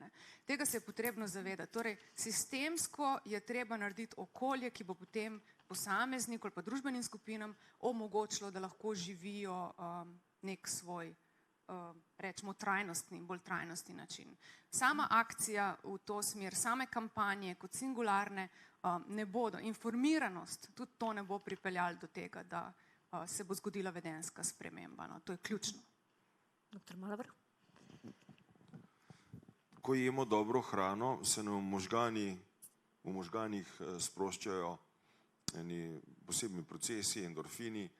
Tega se je potrebno zavedati. Torej, sistemsko je treba narediti okolje, ki bo potem posamezniku ali pa družbenim skupinam omogočilo, da lahko živijo nek svoj, rečemo, trajnostni, bolj trajnostni način. Sama akcija v to smer, same kampanje kot singularne ne bodo. Informiranost, tudi to ne bo pripeljalo do tega, da se bo zgodila vedenjska sprememba. To je ključno. Dr. Malavrh? Ko jemo dobro hrano, se nam v možganih sproščajo eni posebni procesi, endorfini,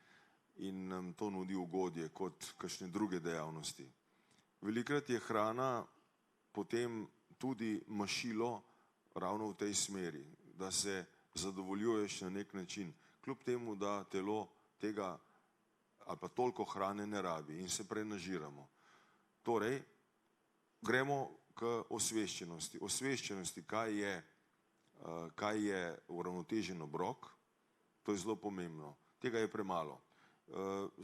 in nam to nudi ugodje kot kakšne druge dejavnosti. Velikrat je hrana potem tudi mašilo ravno v tej smeri, da se zadovoljuješ na nek način, kljub temu, da telo tega ali pa toliko hrane ne rabi in se prenažiramo. Torej, gremo k osveščenosti. Osveščenosti, kaj je uravnotežen obrok, to je zelo pomembno. Tega je premalo.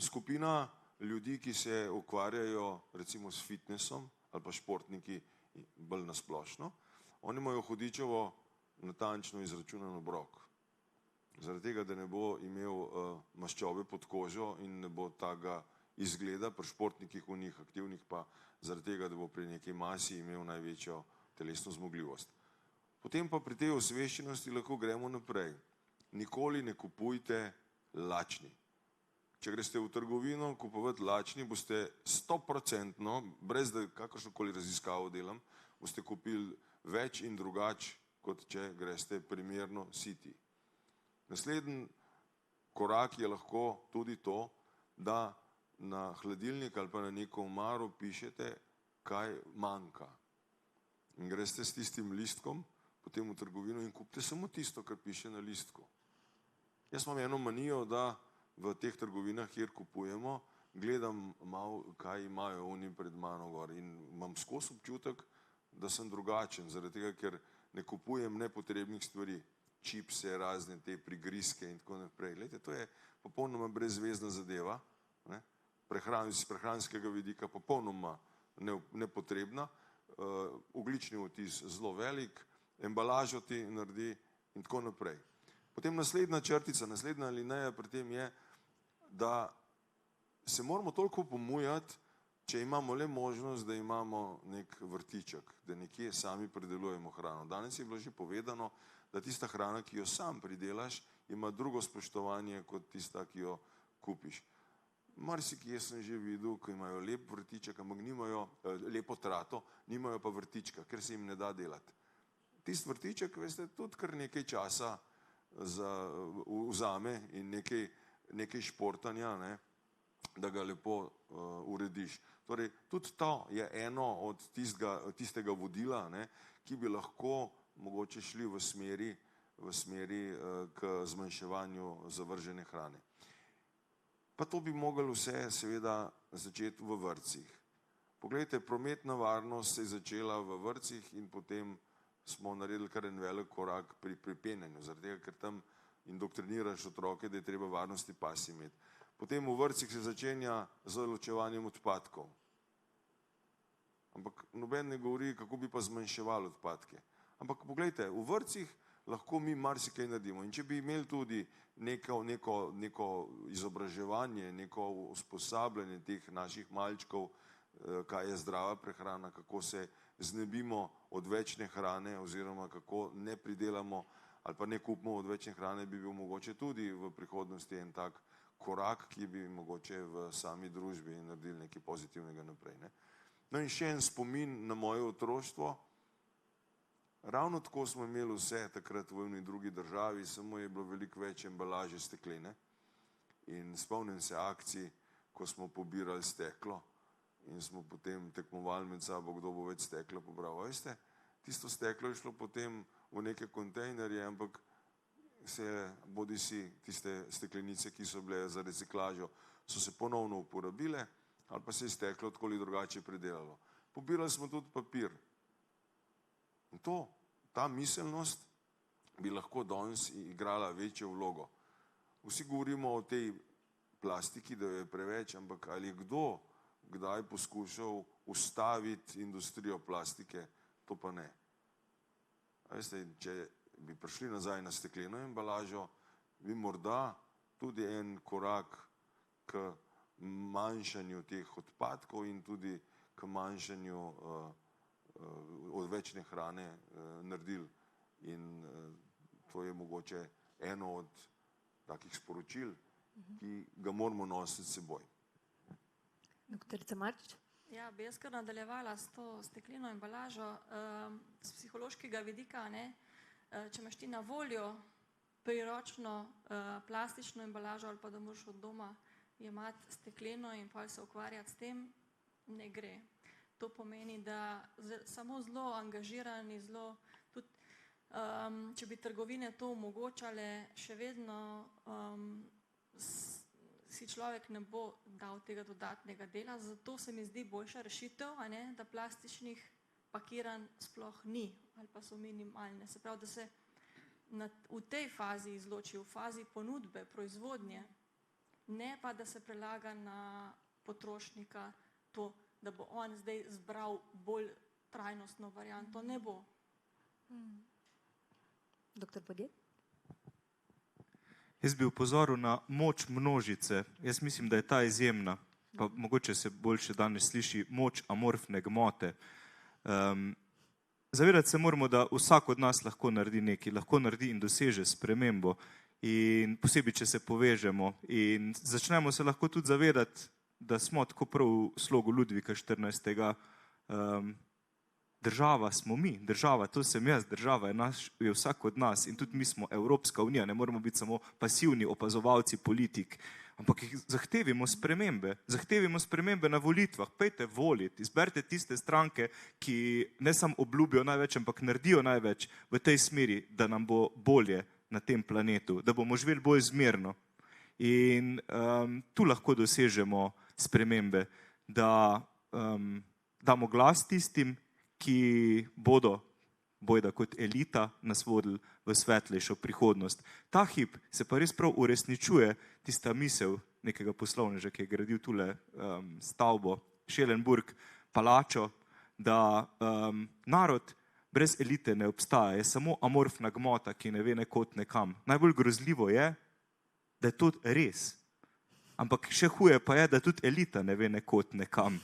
Skupina ljudi, ki se ukvarjajo recimo s fitnessom ali pa športniki bolj nasplošno, oni imajo hudičevo natančno izračunan obrok. Zaradi tega, da ne bo imel maščobe pod kožo in ne bo takega izgleda, pri športnikih v njih aktivnih pa zaradi tega, da bo pri neki masi imel največjo telesno zmogljivost. Potem pa pri tej osveščenosti lahko gremo naprej. Nikoli ne kupujte lačni. Če greste v trgovino kupovati lačni, boste 100%, brez da kakršnokoli raziskavo delam, boste kupili več in drugač, kot če greste primerno siti. Naslednji korak je lahko tudi to, da na hladilnik ali pa na neko omaro pišete, kaj manjka. In greste s tistim listkom potem v trgovino in kupite samo tisto, kar piše na listku. Jaz imam eno manijo, da v teh trgovinah, kjer kupujemo, gledam malo, kaj imajo oni pred mano gor in imam skozi občutek, da sem drugačen, zaradi tega, ker ne kupujem nepotrebnih stvari, čipse, razne te prigrizke in tako naprej. Glejte, to je popolnoma brezvezna zadeva, iz prehranskega vidika popolnoma nepotrebna, ogljični odtis zelo velik, embalažo ti naredi in tako naprej. Potem naslednja črtica, naslednja alineja pri tem je, da se moramo toliko pomujati, če imamo le možnost, da imamo nek vrtiček, da nekje sami pridelujemo hrano. Danes je bilo že povedano, da tista hrana, ki jo sam pridelaš, ima drugo spoštovanje kot tista, ki jo kupiš. Marsikje sem že videl, ko imajo lep vrtiček, ampak nimajo lepo trato, nimajo pa vrtička, ker se jim ne da delati. Tisti vrtiček, veste, tudi kar nekaj časa vzame in nekaj športanja, ne, da ga lepo urediš. Torej, tudi to je eno od tistega vodila, ne, ki bi lahko mogoče šli v smeri k zmanjševanju zavržene hrane. Pa to bi mogli vse seveda začeti v vrtcih. Poglejte, prometna varnost se je začela v vrtcih in potem smo naredili kar en velik korak pri penjanju, zaradi tega, ker tam indoktriniraš otroke, da je treba varnosti pas imeti. Potem v vrtcih se začenja z ločevanjem odpadkov. Ampak noben ne govori, kako bi pa zmanjševali odpadke. Ampak poglejte, v vrtcih lahko mi marsikaj naredimo. In če bi imeli tudi neko izobraževanje, neko usposabljanje teh naših malčkov, kaj je zdrava prehrana, kako se znebimo odvečne hrane oziroma kako ne pridelamo ali pa ne kupimo odvečne hrane, bi bil mogoče tudi v prihodnosti en tak korak, ki bi mogoče v sami družbi naredili nekaj pozitivnega naprej. Ne? No in še en spomin na moje otroštvo. Ravno tako smo imeli vse takrat v eni drugi državi, samo je bilo veliko več embalaže steklene. In spomnim se akcij, ko smo pobirali steklo in smo potem tekmovali med sabo, kdo bo več stekla pobral. Veste, tisto steklo je šlo potem v neke kontejnerje, ampak bodisi tiste steklenice, ki so bile za reciklažo, so se ponovno uporabile ali pa se je steklo tako ali drugače predelalo. Pobirali smo tudi papir. In ta miselnost bi lahko danes igrala večjo vlogo. Vsi govorimo o tej plastiki, da jo je preveč, ampak ali je kdo kdaj poskušal ustaviti industrijo plastike, to pa ne. Veste, če bi prišli nazaj na stekleno embalažo, bi morda tudi en korak k manjšanju teh odpadkov in tudi k manjšanju odvečne hrane naredili. In to je mogoče eno od takih sporočil, ki ga moramo nositi s seboj. Doktorica Marčič? Ja, bi jaz kar nadaljevala s to stekleno embalažo. Z psihološkega vidika, ne, če imaš ti na voljo priročno plastično embalažo ali pa da moraš od doma jemati stekleno in pa se ukvarjati s tem, ne gre. To pomeni, da samo zelo angažirani, tudi če bi trgovine to omogočale, še vedno si človek ne bo dal tega dodatnega dela, zato se mi zdi boljša rešitev, da plastičnih pakiranj sploh ni ali pa so minimalne. Se pravi, da se v tej fazi izloči, v fazi ponudbe, proizvodnje, ne pa da se prelaga na potrošnika to, da bo on zdaj zbral bolj trajnostno varianto. Ne bo. Doktor Podjed? Jaz bi upozoril na moč množice. Jaz mislim, da je ta izjemna, pa mogoče se boljše danes sliši, moč amorfne gmote. Zavedati se moramo, da vsak od nas lahko naredi nekaj, lahko naredi in doseže spremembo. In posebej, če se povežemo in začnemo se lahko tudi zavedati, da smo tako prav v slogu Ludvika 14. Država smo mi, država, to sem jaz, država je vsak od nas in tudi mi smo Evropska unija, ne moramo biti samo pasivni opazovalci politik, ampak zahtevimo spremembe na volitvah, pejte voliti, izberite tiste stranke, ki ne samo obljubijo največ, ampak naredijo največ v tej smeri, da nam bo bolje na tem planetu, da bomo živeli bolj zmerno. In tu lahko dosežemo spremembe, da damo glas tistim, ki bodo bojda kot elita nas vodili v svetlejšo prihodnost. Ta hip se pa res prav uresničuje tista misel nekega poslovneža, ki je gradil tule stavbo, Schellenburg, palačo, da narod brez elite ne obstaja, je samo amorfna gmota, ki ne ve nekod nekam. Najbolj grozljivo je, da je to res. Ampak še huje pa je, da tudi elita ne ve nekod nekam.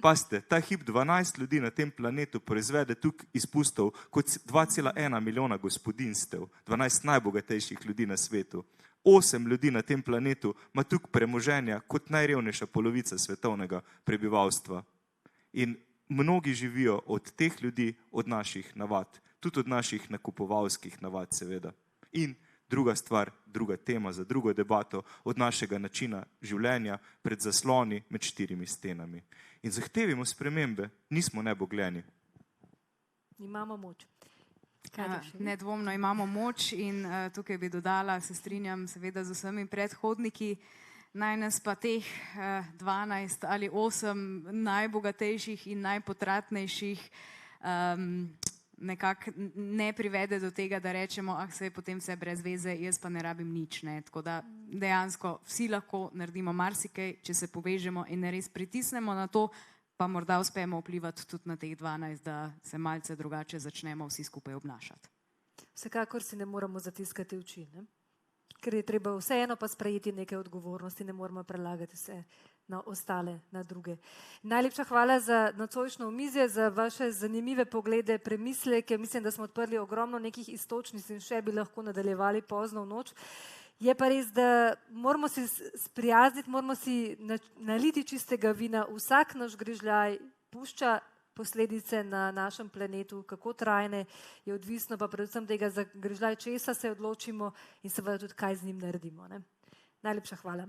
Pazite, ta hip 12 ljudi na tem planetu proizvede tukaj izpustov kot 2,1 milijona gospodinstev, 12 najbogatejših ljudi na svetu. 8 ljudi na tem planetu ima tukaj premoženja kot najrevnejša polovica svetovnega prebivalstva. In mnogi živijo od teh ljudi, od naših navad, tudi od naših nakupovalskih navad seveda. In druga stvar, druga tema za drugo debato, od našega načina življenja pred zasloni med 4 stenami. In zahtevimo spremembe, nismo nebogljeni. Imamo moč. Nedvomno imamo moč in tukaj bi dodala, se strinjam seveda z vsemi predhodniki, naj nas pa teh 12 ali 8 najbogatejših in najpotratnejših nekako ne privede do tega, da rečemo, saj potem vse brez veze, jaz pa ne rabim nič. Ne? Tako da dejansko vsi lahko naredimo marsikaj, če se povežemo in res pritisnemo na to, pa morda uspemo vplivati tudi na teh 12, da se malce drugače začnemo vsi skupaj obnašati. Vsekakor si ne moramo zatiskati oči, ne? Ker je treba vseeno pa sprejeti neke odgovornosti, ne moramo prelagati vse na ostale, na druge. Najlepša hvala za nocojšnjo omizje, za vaše zanimive poglede, premisleke. Mislim, da smo odprli ogromno nekih istočnic in še bi lahko nadaljevali pozno v noč. Je pa res, da moramo si sprijazniti, moramo si naliti čistega vina. Vsak naš grižljaj pušča posledice na našem planetu, kako trajne, je odvisno pa predvsem tega za grižljaj, česa se odločimo in seveda tudi kaj z njim naredimo. Ne? Najlepša hvala.